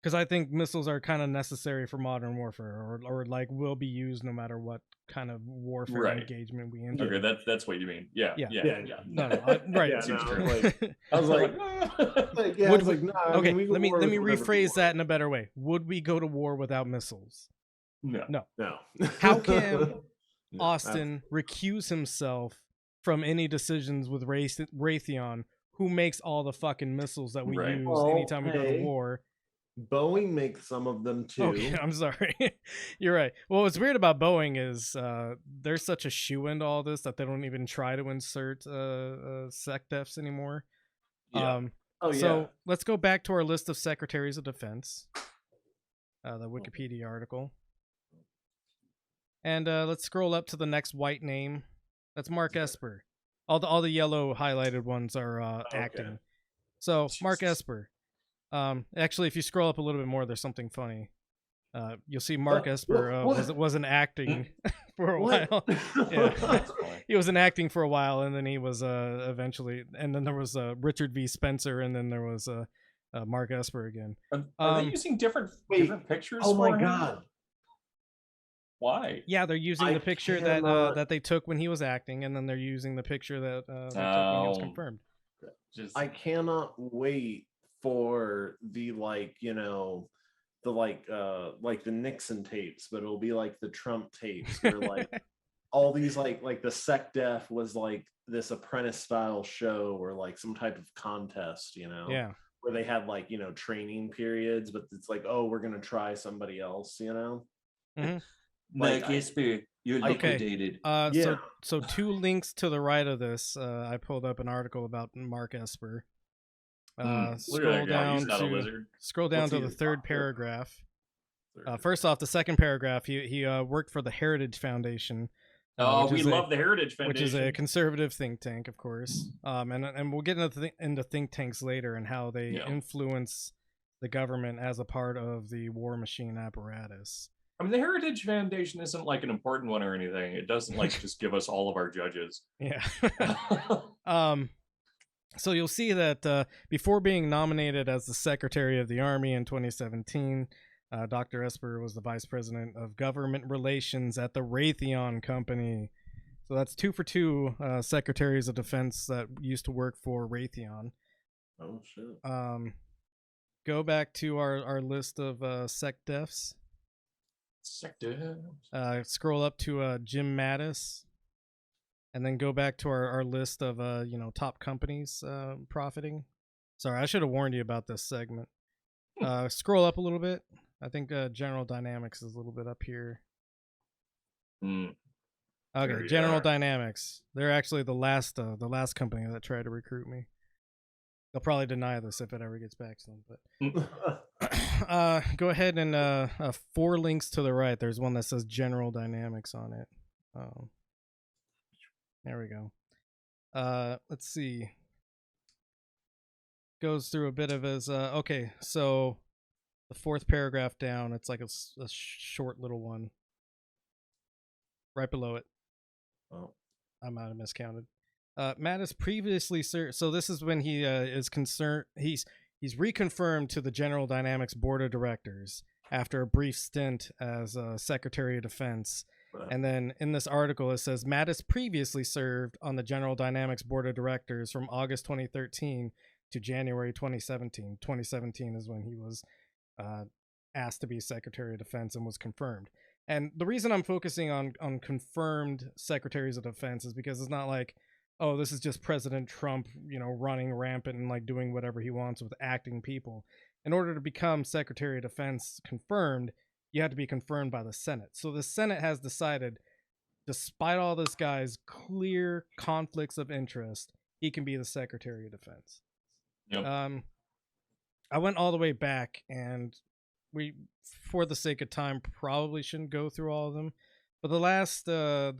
because I think missiles are kind of necessary for modern warfare, or like will be used no matter what kind of warfare engagement we enter. Okay, that's what you mean. Yeah. No, right. Yeah, Seems no, true. like, I was like, okay, let me rephrase that in a better way. Would we go to war without missiles? No. How can Austin recuse himself from any decisions with Raytheon, who makes all the fucking missiles that we use anytime we go to war? Boeing makes some of them too. Okay, I'm sorry. You're right. Well, what's weird about Boeing is they're such a shoe into all this that they don't even try to insert SecDefs anymore. Yeah. So let's go back to our list of Secretaries of Defense, the Wikipedia article. And let's scroll up to the next white name. That's Mark Esper. All the yellow highlighted ones are acting. So Mark Esper. Actually, if you scroll up a little bit more, there's something funny. You'll see Mark Esper wasn't acting for a while. Yeah. He wasn't acting for a while, and then he was eventually. And then there was Richard V. Spencer, and then there was Mark Esper again. Are they using different pictures? Oh my him? God! Why? Yeah, they're using the picture that they took when he was acting, and then they're using the picture that they took when he was confirmed. I cannot wait for the the Nixon tapes, but it'll be like the Trump tapes where like all these like the SecDef was like this apprentice style show or like some type of contest, where they had like training periods, but it's like, oh, we're gonna try somebody else, Mm-hmm. Like Esper, you're liquidated. So 2 links to the right of this, I pulled up an article about Mark Esper. Scroll down to the third paragraph. First off, the second paragraph, he worked for the Heritage Foundation. We love the Heritage Foundation, which is a conservative think tank, of course. And we'll get into think tanks later and how they influence the government as a part of the war machine apparatus. I mean, the Heritage Foundation isn't like an important one or anything. It doesn't like just give us all of our judges. Yeah. So you'll see that before being nominated as the Secretary of the Army in 2017, Dr. Esper was the Vice President of Government Relations at the Raytheon Company. So that's 2 for 2 Secretaries of Defense that used to work for Raytheon. Oh, shit. Go back to our list of SecDefs. Scroll up to Jim Mattis. And then go back to our list of top companies profiting. Sorry, I should have warned you about this segment. Scroll up a little bit. I think General Dynamics is a little bit up here. Okay, General Dynamics. They're actually the last company that tried to recruit me. They'll probably deny this if it ever gets back to them. But go ahead and 4 links to the right. There's one that says General Dynamics on it. There we go. Let's see. Goes through a bit of his. Okay, so the 4th paragraph down, it's like a short little one. Right below it. Oh, I might have miscounted. Mattis previously served. So this is when he is concerned. He's reconfirmed to the General Dynamics Board of Directors after a brief stint as Secretary of Defense. And then in this article, it says Mattis previously served on the General Dynamics Board of Directors from August 2013 to January 2017. 2017 is when he was asked to be Secretary of Defense and was confirmed. And the reason I'm focusing on confirmed Secretaries of Defense is because it's not like, oh, this is just President Trump, running rampant and like doing whatever he wants with acting people. In order to become Secretary of Defense confirmed, you have to be confirmed by the Senate. So the Senate has decided, despite all this guy's clear conflicts of interest, he can be the Secretary of Defense. Yep. I went all the way back, and we, for the sake of time, probably shouldn't go through all of them. But the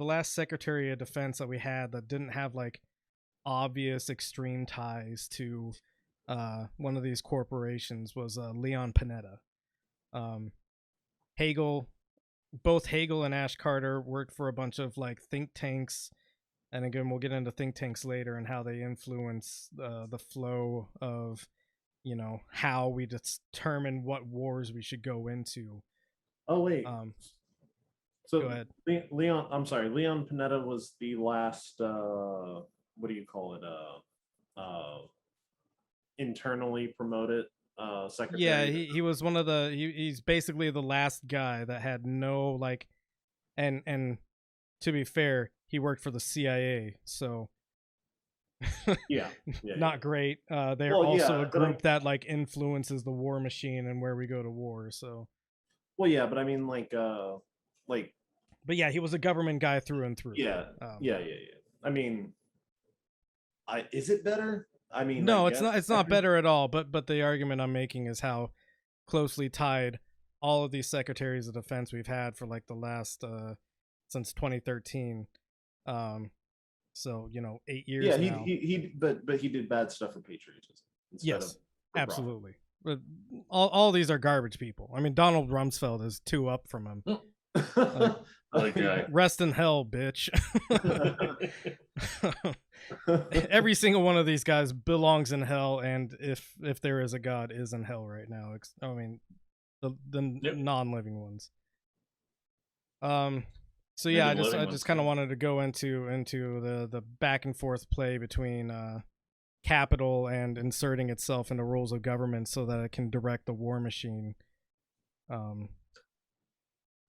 last Secretary of Defense that we had that didn't have like obvious extreme ties to one of these corporations was Leon Panetta. Both Hagel and Ash Carter worked for a bunch of like think tanks, and again we'll get into think tanks later and how they influence the flow of you know, how we determine what wars we should go into. Oh wait. So go ahead. Leon, I'm sorry, Leon Panetta was the last what do you call it? Internally promoted secretary. Yeah, he was one of the he's basically the last guy that had no like, and to be fair, he worked for the CIA, so yeah, not great. They're also a group that like influences the war machine and where we go to war. So, well, yeah, but I mean, like, but yeah, he was a government guy through and through. Yeah, yeah. I mean, is it better? I mean, no, it's not. It's not better at all. But the argument I'm making is how closely tied all of these secretaries of defense we've had for like the last since 2013. So, you know, 8 years. Yeah, now. but he did bad stuff for patriotism. Yes, absolutely. But all these are garbage people. I mean, Donald Rumsfeld is 2 up from him. Okay. Rest in hell, bitch. Every single one of these guys belongs in hell, and if there is a god, is in hell right now. I mean, the non-living ones. So yeah, I just kind of wanted to go into the back and forth play between capital and inserting itself into roles of government so that it can direct the war machine.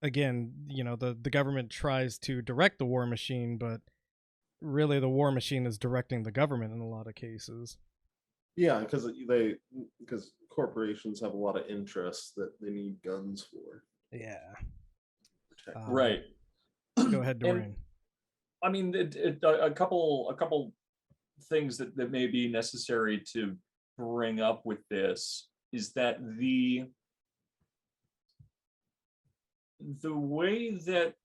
Again, you know, the government tries to direct the war machine, but really the war machine is directing the government in a lot of cases. Yeah, because corporations have a lot of interests that they need guns for. Yeah. Right. Go ahead, Dorian. I mean, a couple things that may be necessary to bring up with this is that the way that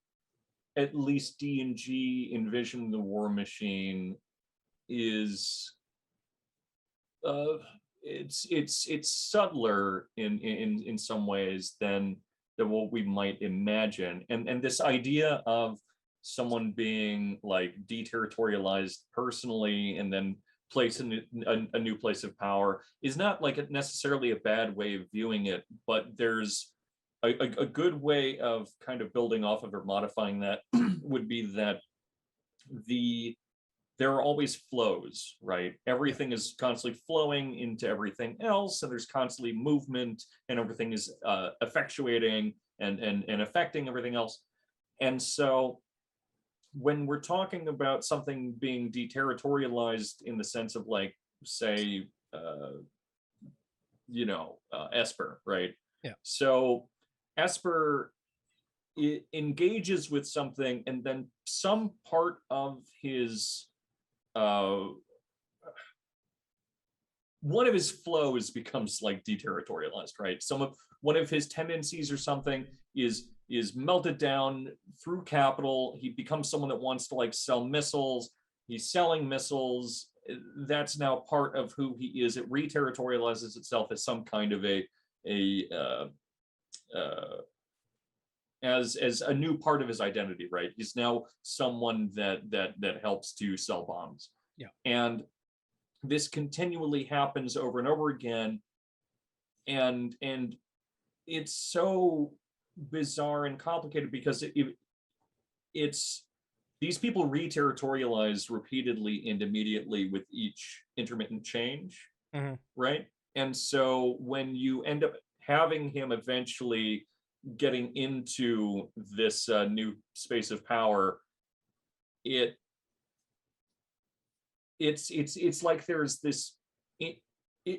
at least D&G envisioned the war machine is it's subtler in some ways than what we might imagine, and this idea of someone being like deterritorialized personally and then placed in a new place of power is not like necessarily a bad way of viewing it, but there's a good way of kind of building off of or modifying that would be that there are always flows, right? Everything is constantly flowing into everything else, and there's constantly movement, and everything is effectuating and affecting everything else. And so when we're talking about something being deterritorialized in the sense of like, say, Esper, right? Yeah. So Esper engages with something, and then some part of his one of his flows becomes like deterritorialized, right? One of his tendencies or something is melted down through capital. He becomes someone that wants to like sell missiles. He's selling missiles. That's now part of who he is. It reterritorializes itself as some kind of as a new part of his identity, right? He's now someone that helps to sell bombs. Yeah. And this continually happens over and over again. And it's so bizarre and complicated because it's these people reterritorialize repeatedly and immediately with each intermittent change, right? And so when you end up having him eventually getting into this new space of power, it's like there's this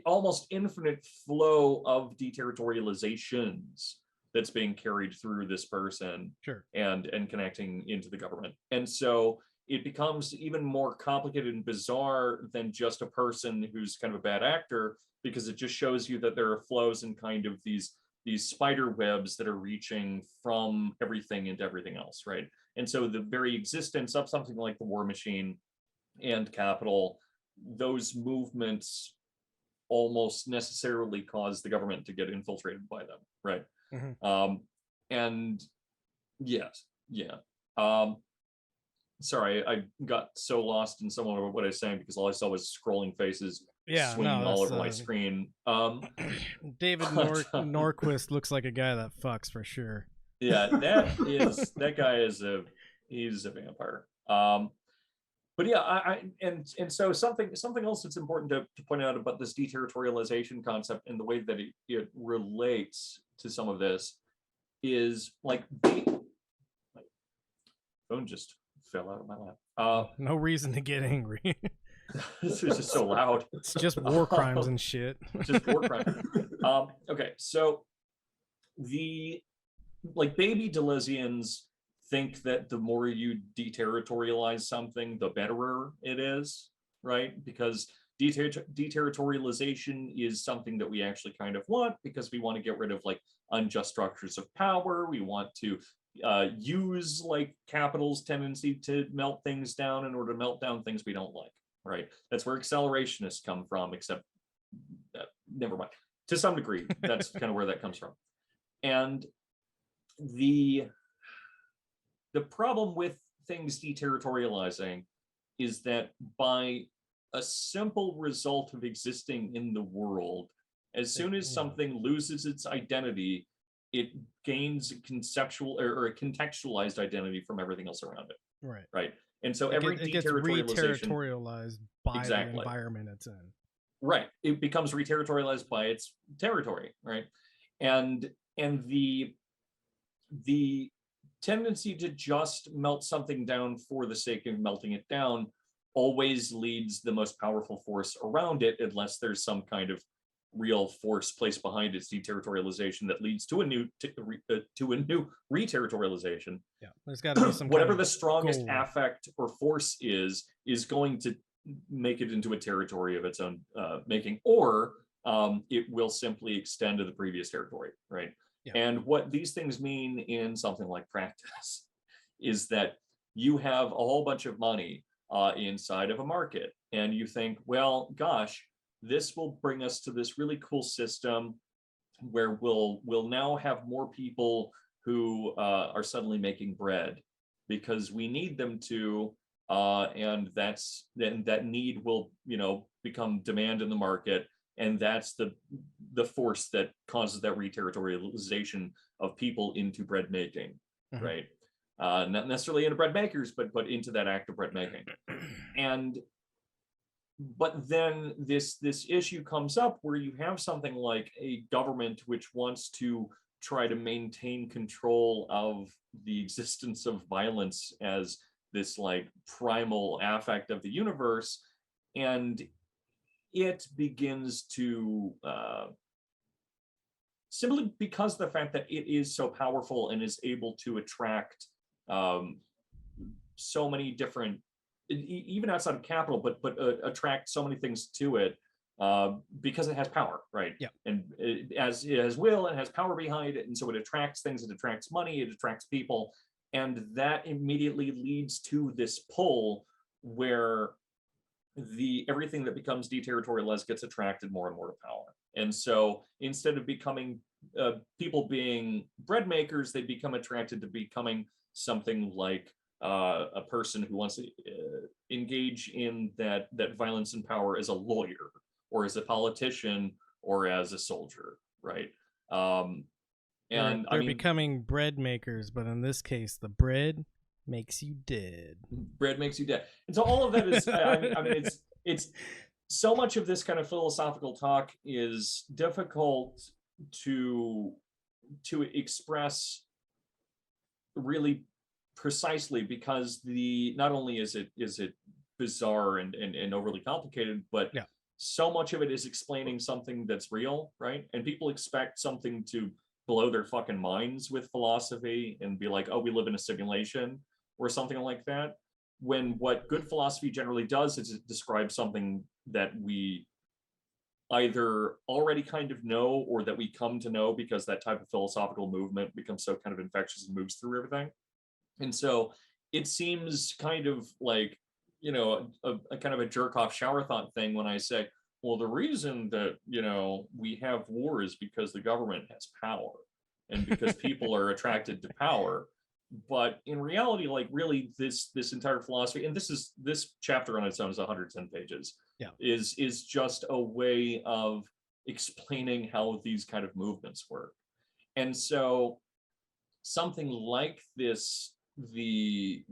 almost infinite flow of deterritorializations that's being carried through this person, sure, and connecting into the government. And so it becomes even more complicated and bizarre than just a person who's kind of a bad actor, because it just shows you that there are flows and kind of these spider webs that are reaching from everything into everything else, right? And so the very existence of something like the war machine and capital, those movements almost necessarily cause the government to get infiltrated by them, right? And yes, yeah. sorry, I got so lost in some of what I was saying because all I saw was scrolling faces swinging all over my screen. David Norquist looks like a guy that fucks for sure. Yeah, that guy he's a vampire. But yeah, and so something else that's important to point out about this deterritorialization concept and the way that it relates to some of this is like my phone just fell out of my lap. No reason to get angry. This is just so loud. It's just war crimes and shit. Just war crimes. Okay, so the baby Deleuzians think that the more you deterritorialize something, the betterer it is, right? Because deterritorialization is something that we actually kind of want because we want to get rid of like unjust structures of power. We want to use like capital's tendency to melt things down in order to melt down things we don't like, right? That's where accelerationists come from, except never mind. To some degree, that's kind of where that comes from. And the problem with things deterritorializing is that by a simple result of existing in the world, as soon as something loses its identity, it gains a conceptual or a contextualized identity from everything else around it. Right. Right. And so every it gets re-territorialized by the environment it's in. Right. It becomes re-territorialized by its territory, right? And the tendency to just melt something down for the sake of melting it down always leads the most powerful force around it, unless there's some kind of real force placed behind its deterritorialization that leads to a new re-territorialization. Yeah, there's got to be some whatever the strongest affect or force is going to make it into a territory of its own making, or it will simply extend to the previous territory, right? Yeah. And what these things mean in something like practice is that you have a whole bunch of money inside of a market, and you think, well, gosh, this will bring us to this really cool system where we'll now have more people who are suddenly making bread because we need them to, and that need will become demand in the market. And that's the force that causes that re-territorialization of people into bread making, right? Not necessarily into bread makers, but into that act of bread making. But then this issue comes up where you have something like a government which wants to try to maintain control of the existence of violence as this like primal affect of the universe, and it begins to simply because of the fact that it is so powerful and is able to attract so many different, even outside of capital, but attract so many things to it because it has power, right? Yeah. And it has will and has power behind it, and so it attracts things. It attracts money. It attracts people, and that immediately leads to this pull where everything that becomes deterritorialized gets attracted more and more to power. And so instead of becoming people being bread makers, they become attracted to becoming something like a person who wants to engage in that violence and power as a lawyer or as a politician or as a soldier, right? And they're becoming bread makers, but in this case, the bread makes you dead. Bread makes you dead. And so all of that is, I mean, it's so much of this kind of philosophical talk is difficult to express really precisely because not only is it bizarre and overly complicated, but so much of it is explaining something that's real, right? And people expect something to blow their fucking minds with philosophy and be like, oh, we live in a simulation or something like that, when what good philosophy generally does is it describes something that we either already kind of know or that we come to know because that type of philosophical movement becomes so kind of infectious and moves through everything. And so it seems kind of like, a kind of a jerk off shower thought thing when I say, well, the reason that, we have war is because the government has power and because people are attracted to power. But in reality, like really this entire philosophy, and this chapter on its own is 110 pages, is just a way of explaining how these kind of movements work. And so something like this, the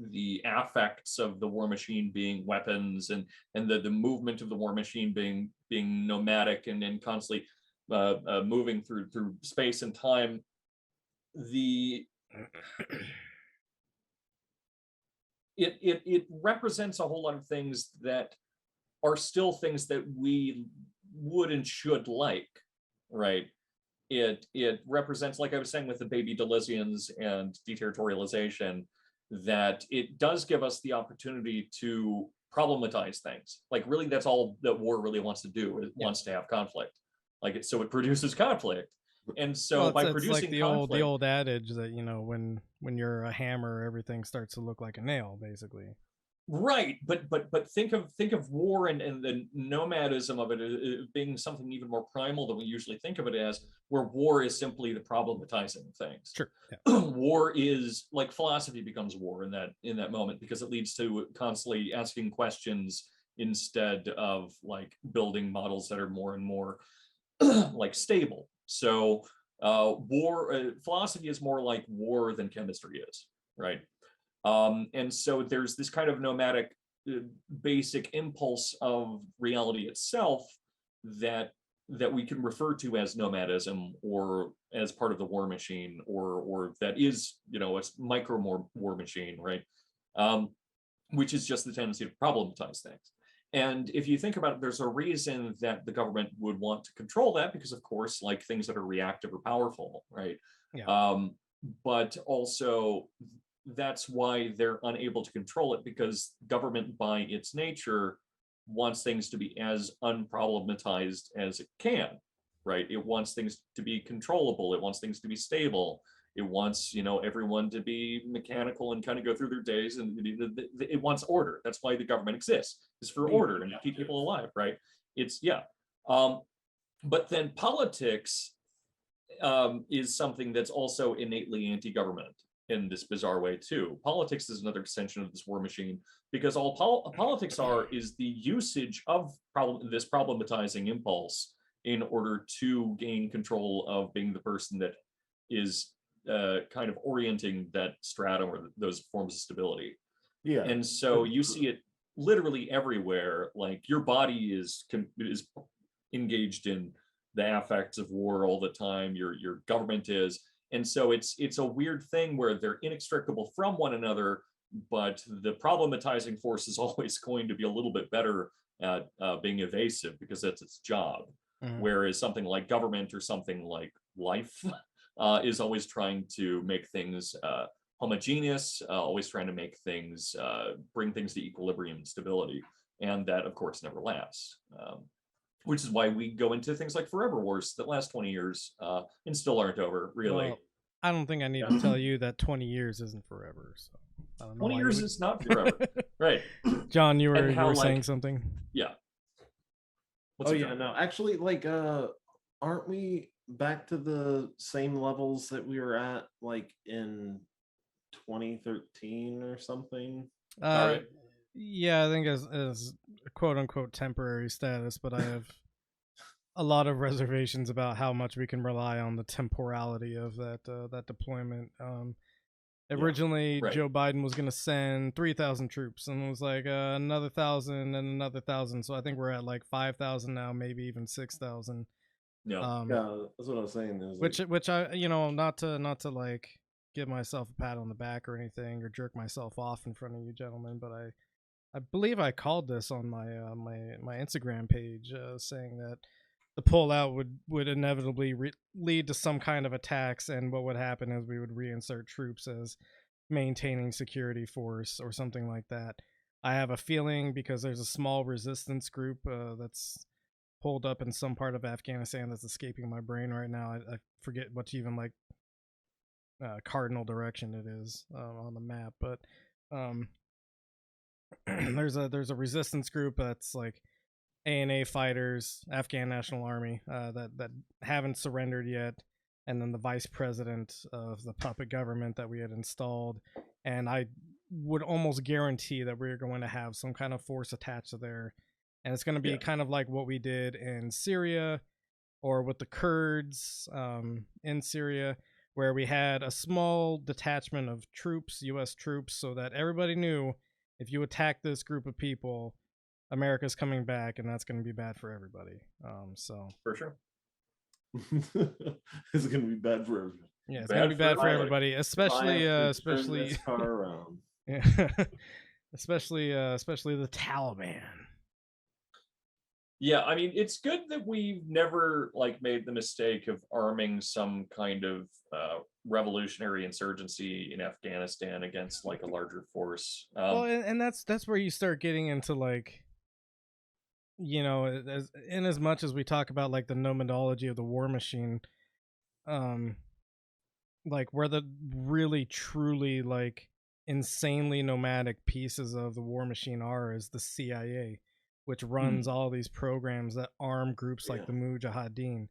affects of the war machine being weapons, and the movement of the war machine being nomadic and constantly moving through space and time, it represents a whole lot of things that are still things that we would and should like, right? It represents, like I was saying with the baby Deleuzians and deterritorialization, that it does give us the opportunity to problematize things. Like really, that's all that war really wants to do. It wants to have conflict. Like so it produces conflict. And so by producing like the conflict, old adage that, you know, when you're a hammer, everything starts to look like a nail, basically. Right, but think of war and the nomadism of it being something even more primal than we usually think of it as, where war is simply the problematizing of things. Sure. Yeah. War is like philosophy becomes war in that moment, because it leads to constantly asking questions instead of like building models that are more and more like stable. So philosophy is more like war than chemistry is, right? And so there's this kind of nomadic basic impulse of reality itself that we can refer to as nomadism, or as part of the war machine, or that is, you know, a micro war machine, right? Which is just the tendency to problematize things. And if you think about it, there's a reason that the government would want to control that, because of course, like things that are reactive are powerful, right? Yeah. But also that's why they're unable to control it, because government by its nature wants things to be as unproblematized as it can, right? It wants things to be controllable. It wants things to be stable. It wants, you know, everyone to be mechanical and kind of go through their days, and it wants order. That's why the government exists, is for order and to keep people alive, right? It's but then politics is something that's also innately anti-government in this bizarre way too. Politics is another extension of this war machine, because all politics is the usage of this problematizing impulse in order to gain control of being the person that is kind of orienting that stratum or those forms of stability. Yeah. And so you see it literally everywhere. Like your body is engaged in the affects of war all the time. Your government is. And so it's a weird thing where they're inextricable from one another, but the problematizing force is always going to be a little bit better at being evasive, because that's its job. Mm-hmm. Whereas something like government or something like life is always trying to make things homogeneous, always trying to make things, bring things to equilibrium and stability. And that, of course, never lasts. Which is why we go into things like forever wars that last 20 years and still aren't over, really. Well, I don't think I need to tell you that 20 years isn't forever. So I don't know 20 years is not forever. Right. John, you were saying something? Yeah. No. Actually, like, aren't we back to the same levels that we were at, like, in 2013 or something? All right. Yeah, I think as quote unquote temporary status, but I have a lot of reservations about how much we can rely on the temporality of that deployment. Originally, right. Joe Biden was going to send 3,000 troops, and it was like another 1,000 and another 1,000. So I think we're at like 5,000 now, maybe even 6,000. Yeah, that's what I was saying. Which I, you know, not to like give myself a pat on the back or anything, or jerk myself off in front of you gentlemen, but I believe I called this on my my Instagram page, saying that the pullout would inevitably lead to some kind of attacks, and what would happen is we would reinsert troops as maintaining security force or something like that. I have a feeling, because there's a small resistance group that's pulled up in some part of Afghanistan that's escaping my brain right now. I forget what even like cardinal direction it is on the map, but there's a resistance group that's like ANA fighters, Afghan National Army, that haven't surrendered yet, and then the vice president of the puppet government that we had installed. And I would almost guarantee that we're going to have some kind of force attached to there. And it's going to be kind of like what we did in Syria or with the Kurds in Syria, where we had a small detachment of troops, U.S. troops, so that everybody knew if you attack this group of people, America's coming back, and that's going to be bad for everybody. So for sure. It's going to be bad for everybody. Yeah, it's going to be bad for everybody, especially yeah, especially the Taliban. Yeah, I mean, it's good that we've never like made the mistake of arming some kind of revolutionary insurgency in Afghanistan against like a larger force. Well, and that's where you start getting into like, you know, as much as we talk about like the nomadology of the war machine, like where the really truly like insanely nomadic pieces of the war machine are is the CIA, which runs all these programs that arm groups like the Mujahideen,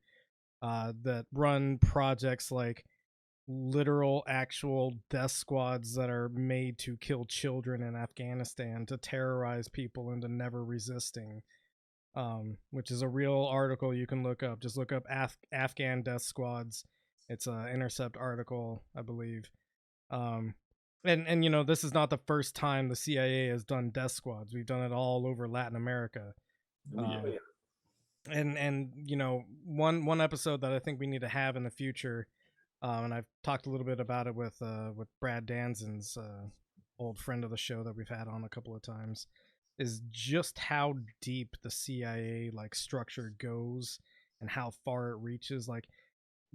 that run projects like literal actual death squads that are made to kill children in Afghanistan, to terrorize people into never resisting, which is a real article you can look up. Just look up Afghan death squads. It's an Intercept article, I believe. And you know, this is not the first time the CIA has done death squads. We've done it all over Latin America. And you know, one episode that I think we need to have in the future, and I've talked a little bit about it with Brad Danzen's old friend of the show that we've had on a couple of times, is just how deep the CIA like structure goes and how far it reaches. Like,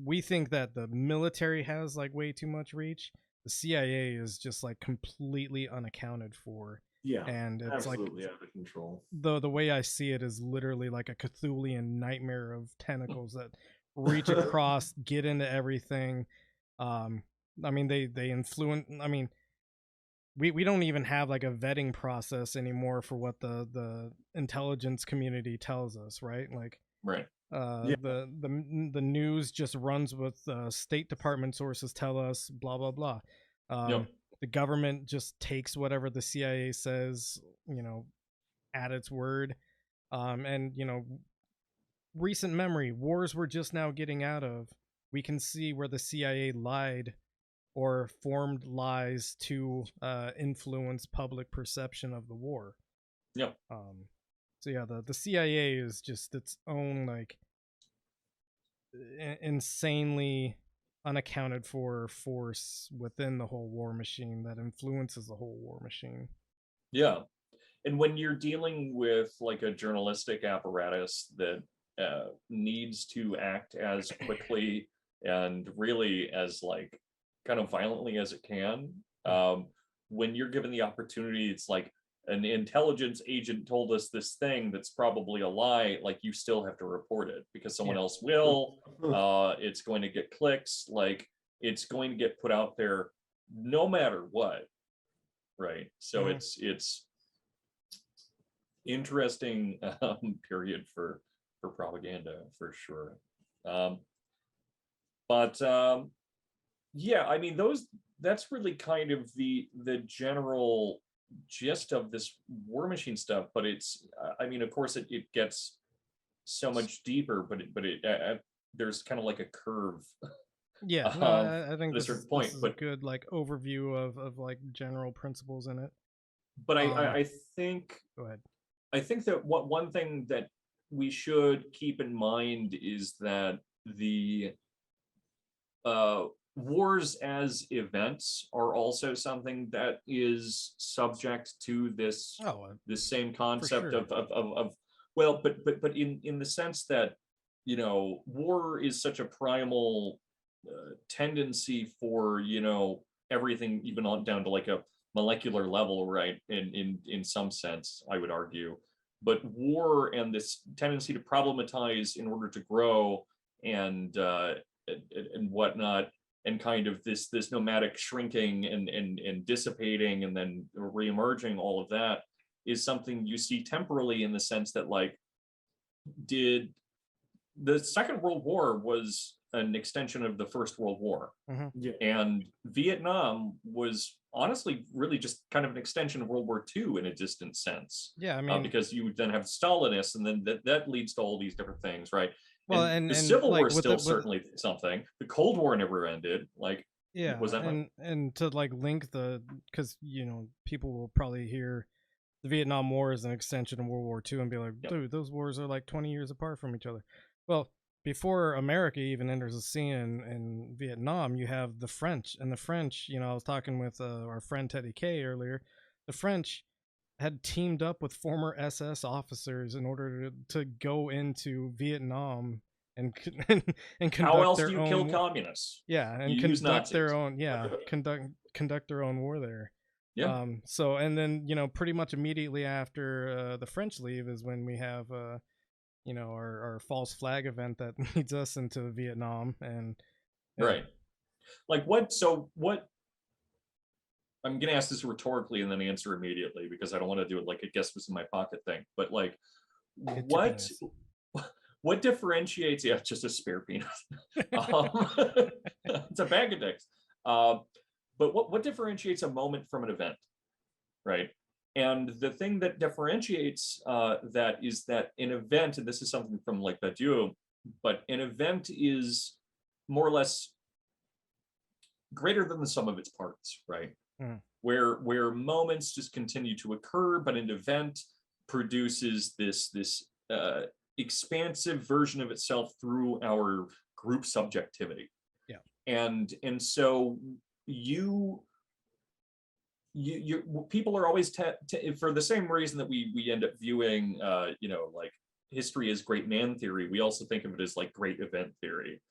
we think that the military has like way too much reach. The CIA is just like completely unaccounted for. Yeah, and it's absolutely like out of control. The way I see it is literally like a Cthulian nightmare of tentacles that reach across, get into everything. I mean, they influence. I mean, we don't even have like a vetting process anymore for what the intelligence community tells us, right? Like, right. The news just runs with State Department sources tell us blah blah blah. The government just takes whatever the CIA says, you know, at its word. And you know, recent memory, wars we're just now getting out of, we can see where the CIA lied or formed lies to influence public perception of the war. So yeah, the CIA is just its own like insanely unaccounted for force within the whole war machine that influences the whole war machine. Yeah, and when you're dealing with like a journalistic apparatus that needs to act as quickly and really as like kind of violently as it can, when you're given the opportunity, it's like an intelligence agent told us this thing that's probably a lie, like you still have to report it because someone else will. It's going to get clicks, like it's going to get put out there no matter what, right? So it's interesting period for propaganda for sure. But yeah, I mean, that's really kind of the general gist of this war machine stuff, but it's I mean, of course it gets so much deeper, but there's kind of like a curve. I think this is a good like overview of like general principles in it. But I think go ahead. I think that one thing that we should keep in mind is that the wars as events are also something that is subject to this same concept of well, but in the sense that, you know, war is such a primal tendency for, you know, everything, even on down to like a molecular level, right? In some sense, I would argue. But war and this tendency to problematize in order to grow and whatnot, and kind of this nomadic shrinking and dissipating and then reemerging, all of that is something you see temporally, in the sense that, like, did the Second World War was an extension of the First World War. Yeah. And Vietnam was honestly really just kind of an extension of World War II in a distant sense. Yeah, I mean, because you would then have Stalinists, and then that leads to all these different things, right? Well, and the and Civil like, War is with still the- certainly something. The Cold War never ended. Like, Yeah, was that and to like link because people will probably hear the Vietnam War as an extension of World War II and be like, Yep. dude, those wars are like 20 years apart from each other. Well, before America even enters the scene in Vietnam, you have the French, and the French, I was talking with our friend Teddy K earlier. The French had teamed up with former SS officers in order to go into Vietnam and conduct how else their do you own kill communists? Yeah, and You use conduct their Nazis. own conduct their own war there. Yeah. So, and then pretty much immediately after the French leave is when we have our false flag event that leads us into Vietnam, and Right. Like what? So what? I'm gonna ask this rhetorically and then answer immediately, because I don't want to do it like a guess was in my pocket thing. But like, what differentiates? Yeah, just a spare penis. It's a bag of dicks. But what differentiates a moment from an event, right? And the thing that differentiates that is that an event, and this is something from like Badiou, but an event is more or less greater than the sum of its parts, right? Mm. Where moments just continue to occur, but an event produces this expansive version of itself through our group subjectivity. Yeah. And so people are always for the same reason that we end up viewing like history as great man theory, we also think of it as like great event theory,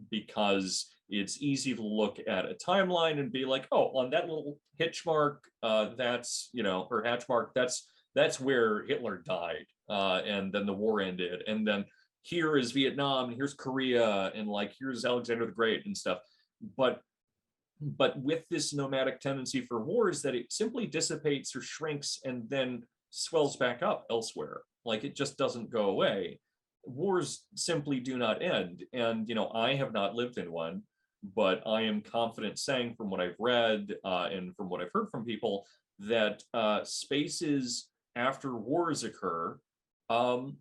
because it's easy to look at a timeline and be like, oh, on that little hitch mark, that's or hatch mark, that's where Hitler died, and then the war ended, and then here is Vietnam, and here's Korea, and like here's Alexander the Great and stuff. But with this nomadic tendency for wars, that it simply dissipates or shrinks and then swells back up elsewhere. Like it just doesn't go away. Wars simply do not end. And, I have not lived in one, but I am confident saying from what I've read and from what I've heard from people that spaces after wars occur are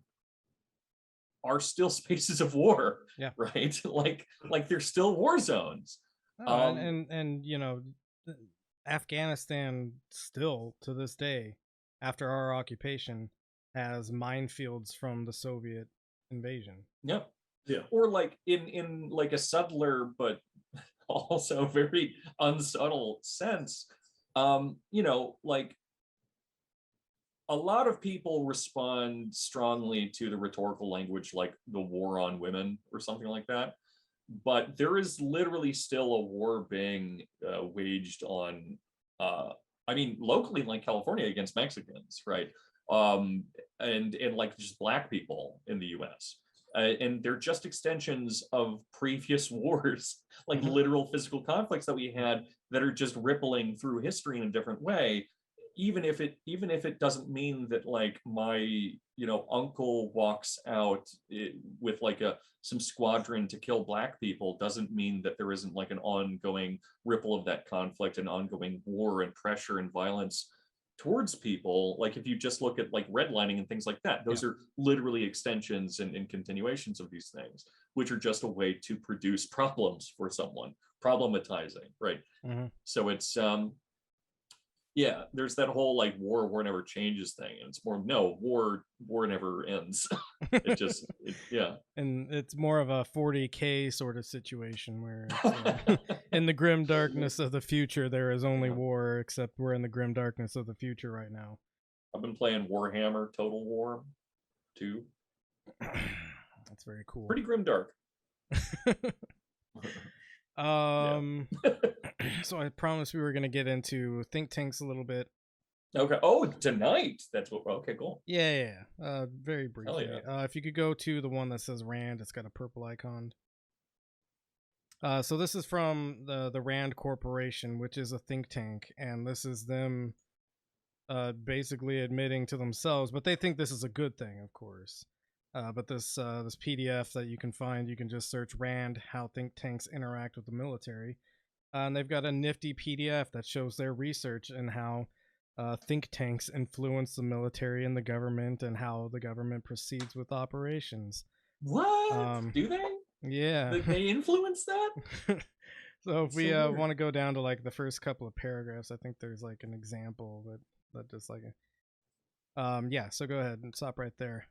still spaces of war. Yeah. Right? like they're still war zones. Afghanistan still to this day, after our occupation, has minefields from the Soviet invasion. Yeah. Yeah. Or like in like a subtler but also very unsubtle sense, like a lot of people respond strongly to the rhetorical language like the war on women or something like that. But there is literally still a war being waged on, locally, like California, against Mexicans, right? And like just Black people in the U.S. And they're just extensions of previous wars, like literal physical conflicts that we had that are just rippling through history in a different way. Even if it doesn't mean that like my uncle walks out with like some squadron to kill Black people, doesn't mean that there isn't like an ongoing ripple of that conflict and ongoing war and pressure and violence towards people. Like if you just look at like redlining and things like that, those are literally extensions and continuations of these things, which are just a way to produce problems for someone, problematizing, right? So it's there's that whole like war never changes thing, and it's more war never ends. And it's more of a 40K sort of situation where it's, in the grim darkness of the future there is only war, except we're in the grim darkness of the future right now. I've been playing Warhammer Total War 2. That's very cool. Pretty grim dark. So I promised we were going to get into think tanks a little bit. Okay. Oh, tonight. That's what. Okay, cool. Yeah. Very briefly. Yeah. If you could go to the one that says Rand, it's got a purple icon. So this is from the Rand Corporation, which is a think tank, and this is them basically admitting to themselves, but they think this is a good thing, of course, But this PDF that you can find, you can just search RAND, how think tanks interact with the military. And they've got a nifty PDF that shows their research and how think tanks influence the military and the government and how the government proceeds with operations. What? Do they? Yeah. They influence that? So if we want to go down to like the first couple of paragraphs, I think there's like an example that just like yeah, so go ahead and stop right there.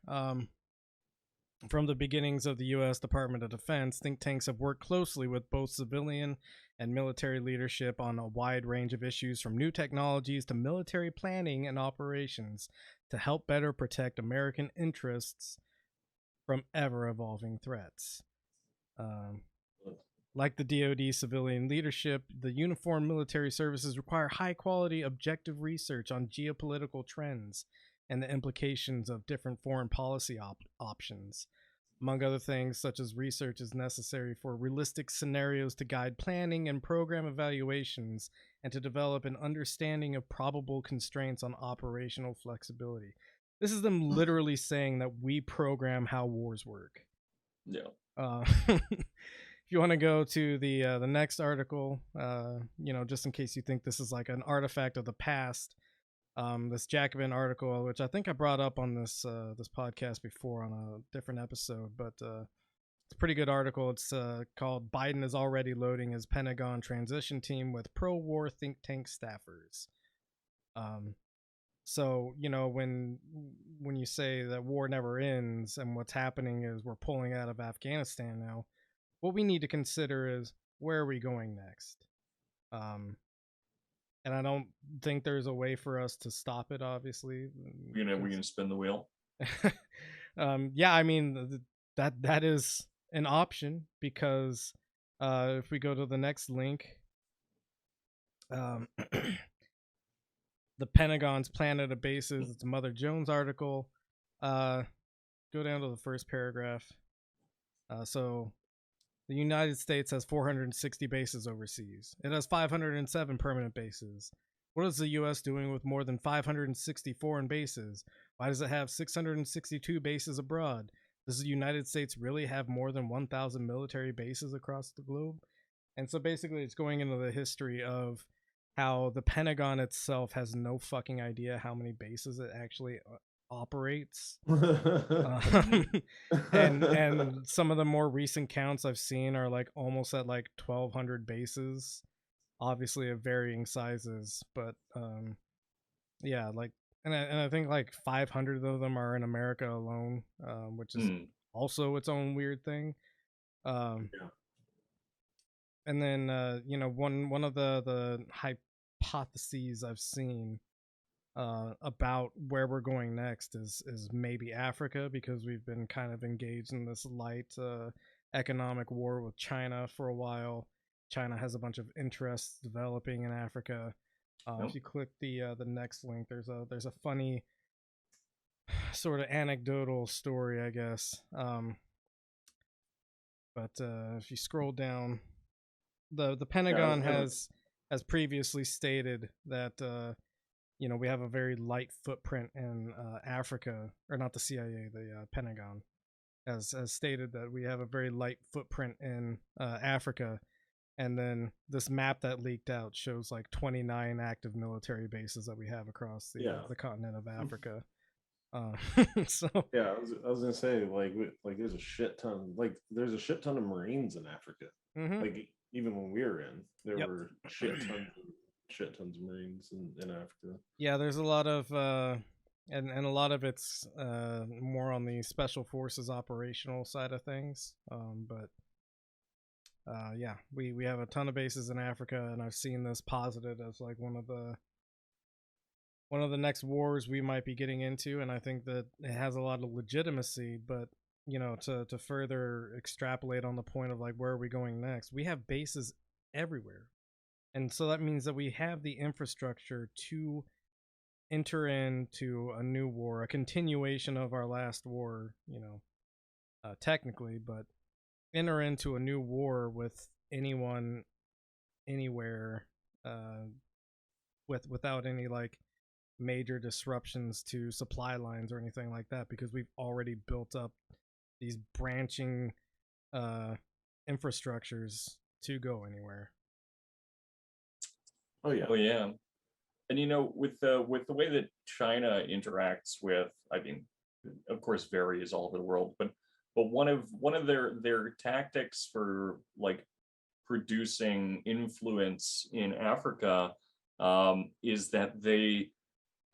From the beginnings of the U.S. Department of Defense, think tanks have worked closely with both civilian and military leadership on a wide range of issues, from new technologies to military planning and operations, to help better protect American interests from ever-evolving threats. Like the DoD civilian leadership, the uniformed military services require high-quality, objective research on geopolitical trends and the implications of different foreign policy options. Among other things, such as research is necessary for realistic scenarios to guide planning and program evaluations, and to develop an understanding of probable constraints on operational flexibility. This is them literally saying that we program how wars work. Yeah. If you want to go to the next article, just in case you think this is like an artifact of the past, this Jacobin article, which I think I brought up on this podcast before on a different episode, but it's a pretty good article. It's called "Biden is Already Loading His Pentagon Transition Team with Pro-War Think Tank Staffers." So when you say that war never ends and what's happening is we're pulling out of Afghanistan now, what we need to consider is, where are we going next? And I don't think there's a way for us to stop it, obviously. We're gonna spin the wheel. Yeah, I mean that is an option, because if we go to the next link, the Pentagon's Planet of Bases, it's a Mother Jones article. Go down to the first paragraph. So the United States has 460 bases overseas. It has 507 permanent bases. What is the U.S. doing with more than 560 foreign bases? Why does it have 662 bases abroad? Does the United States really have more than 1,000 military bases across the globe? And so basically it's going into the history of how the Pentagon itself has no fucking idea how many bases it actually operates. And some of the more recent counts I've seen are like almost at like 1,200 bases, obviously of varying sizes, but yeah, like and I think like 500 of them are in America alone, which is also its own weird thing. Yeah. And then one of the hypotheses I've seen about where we're going next is maybe Africa, because we've been kind of engaged in this light economic war with China for a while. China has a bunch of interests developing in Africa. If you click the next link, there's a funny sort of anecdotal story, I guess. But if you scroll down, the Pentagon has previously stated that we have a very light footprint in Africa, or not the CIA, the Pentagon has stated that we have a very light footprint in Africa. And then this map that leaked out shows like 29 active military bases that we have across the continent of Africa. So yeah, I was gonna say like there's a shit ton of Marines in Africa. Mm-hmm. Like even when we were in, there were shit tons of Marines in Africa. Yeah, there's a lot of and a lot of it's more on the special forces operational side of things. But yeah, we have a ton of bases in Africa, and I've seen this posited as like one of the next wars we might be getting into, and I think that it has a lot of legitimacy. But to further extrapolate on the point of like where are we going next, we have bases everywhere, and so that means that we have the infrastructure to enter into a new war, a continuation of our last war, technically, but enter into a new war with anyone, anywhere, without any like major disruptions to supply lines or anything like that, because we've already built up these branching infrastructures to go anywhere. Oh yeah. And you know, with the way that China interacts with, I mean, of course varies all over the world, but one of their tactics for like producing influence in Africa is that they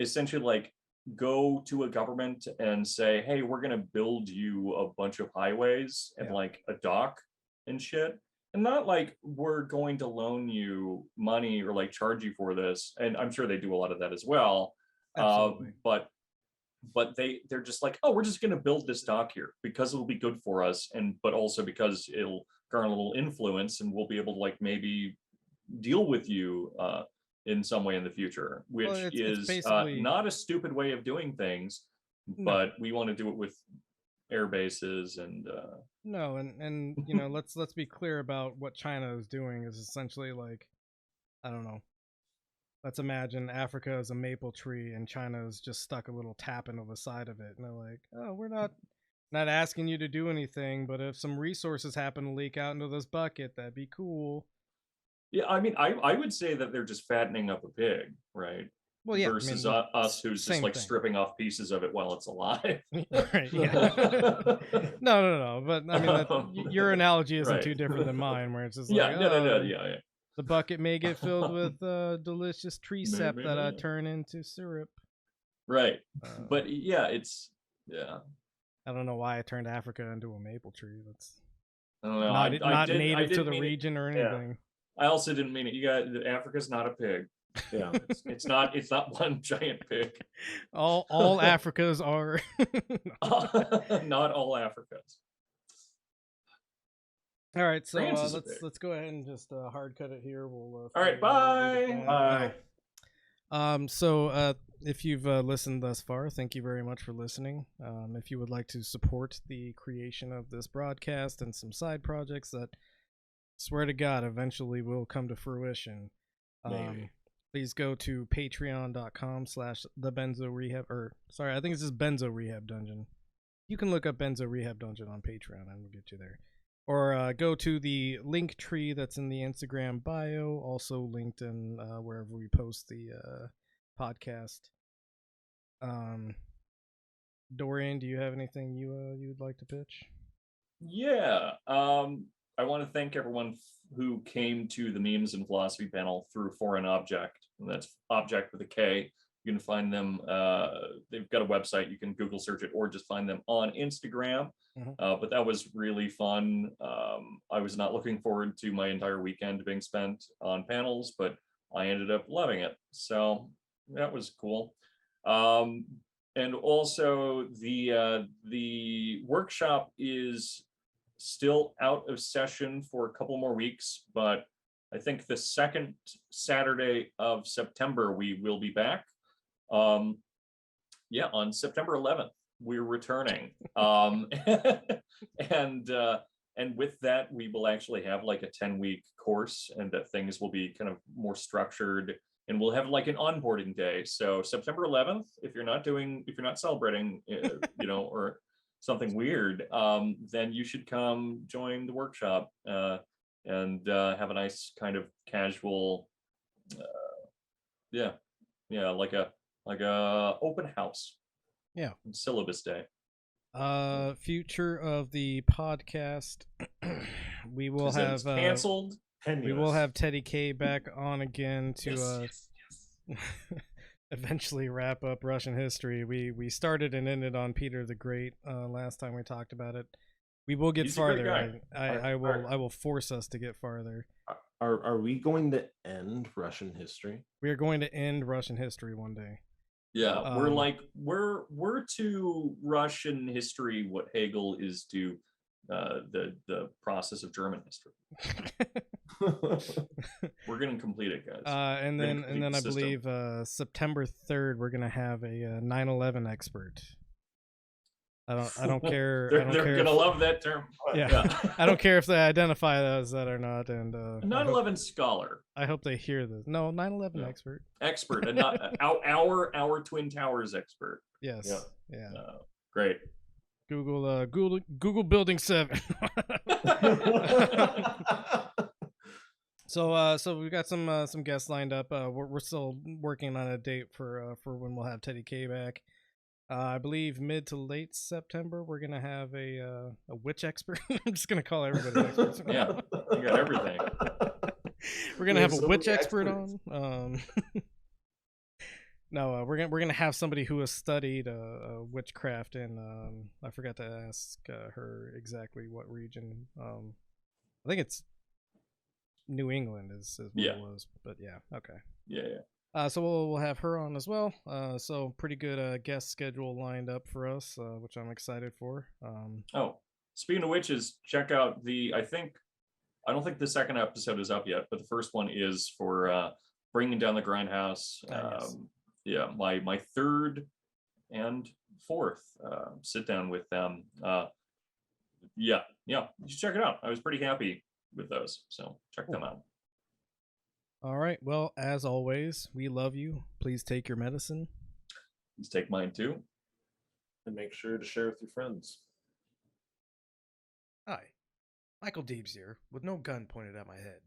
essentially like go to a government and say, hey, we're going to build you a bunch of highways and like a dock and shit. And not like we're going to loan you money or like charge you for this. And I'm sure they do a lot of that as well. But they're just like, oh, we're just going to build this dock here because it'll be good for us. And but also because it'll garner a little influence and we'll be able to like maybe deal with you in some way in the future, which is not a stupid way of doing things, but we want to do it with air bases and no, and you know, let's be clear about what China is doing is essentially like, I don't know, let's imagine Africa is a maple tree and China is just stuck a little tap into the side of it, and they're like, oh, we're not asking you to do anything, but if some resources happen to leak out into this bucket, that'd be cool. Yeah, I mean, I would say that they're just fattening up a pig, right? Well, yeah, versus us who's just like stripping off pieces of it while it's alive. Right, yeah. No. But I mean, your analogy isn't too different than mine, where it's just like, yeah. The bucket may get filled with delicious tree sap that I turn into syrup. Right. But yeah, I don't know why I turned Africa into a maple tree. That's not native to the region or anything. Yeah. I also didn't mean it. You got Africa's not a pig. Yeah, it's not one giant pig. All Africas are not all Africas. All right, so let's go ahead and just hard cut it here. We'll all right, bye. So if you've listened thus far, thank you very much for listening. If you would like to support the creation of this broadcast and some side projects that, swear to God, eventually will come to fruition, please go to patreon.com/theBenzoRehab, or sorry, I think it's just Benzo Rehab Dungeon. You can look up Benzo Rehab Dungeon on Patreon and we'll get you there. Or go to the link tree that's in the Instagram bio, also linked in wherever we post the podcast. Dorian, do you have anything you would like to pitch? Yeah. I want to thank everyone who came to the Memes and Philosophy panel through Foreign Object. And that's Object with a K. You can find them. They've got a website. You can Google search it or just find them on Instagram. But that was really fun. I was not looking forward to my entire weekend being spent on panels, but I ended up loving it. So that was cool. And also the workshop is still out of session for a couple more weeks, but I think the second Saturday of September we will be back. On September 11th we're returning, and with that we will actually have like a 10-week course, and that things will be kind of more structured, and we'll have like an onboarding day. So September 11th, if you're not celebrating, or something weird, then you should come join the workshop and have a nice kind of casual, like a open house. Yeah. Syllabus day. Future of the podcast, we will have canceled. We will have Teddy K back on again to eventually wrap up Russian history. We started and ended on Peter the Great last time we talked about it. We will get farther. I will force us to get farther. Are we going to end Russian history? We are going to end Russian history one day. Yeah, we're to Russian history what Hegel is to the process of German history. We're gonna complete it, guys. And then I believe September 3rd we're gonna have a 9/11 expert. I don't care. They're gonna love that term. Yeah. I don't care if they identify as that or not. And 9/11 scholar. I hope they hear this. No, 9/11 expert. Expert, and not our Twin Towers expert. Yes. Yeah. Great. Google Building 7. So we got some guests lined up. We're still working on a date for when we'll have Teddy K back. I believe mid to late September we're gonna have a witch expert. I'm just gonna call everybody experts. Yeah, you got everything. We're gonna have a witch expert on. No, we're gonna have somebody who has studied witchcraft, and I forgot to ask her exactly what region. I think it's New England is what it was, but yeah, okay. Yeah. So we'll have her on as well. So pretty good guest schedule lined up for us, which I'm excited for. Speaking of witches, check out I don't think the second episode is up yet, but the first one is for Bringing Down the Grindhouse. Yes. Yeah, my third and fourth sit down with them. You should check it out. I was pretty happy with those, so check them out. All right. Well, as always, we love you. Please take your medicine. Please take mine too. And make sure to share with your friends. Hi, Michael Deebs here, with no gun pointed at my head.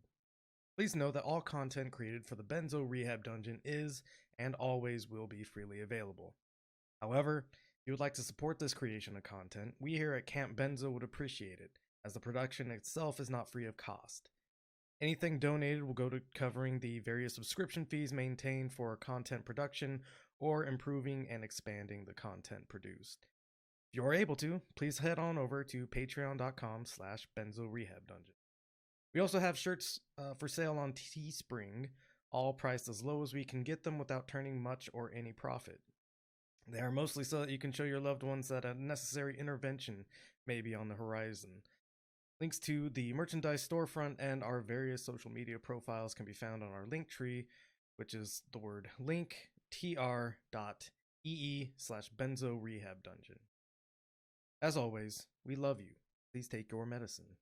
Please know that all content created for the Benzo Rehab Dungeon is and always will be freely available. However, if you would like to support this creation of content, we here at Camp Benzo would appreciate it, as the production itself is not free of cost. Anything donated will go to covering the various subscription fees maintained for content production or improving and expanding the content produced. If you are able to, please head on over to patreon.com/BenzoRehabDungeon. We also have shirts for sale on Teespring, all priced as low as we can get them without turning much or any profit. They are mostly so that you can show your loved ones that a necessary intervention may be on the horizon. Links to the merchandise storefront and our various social media profiles can be found on our link tree, which is the word linktr.ee/BenzoRehabDungeon. As always, we love you. Please take your medicine.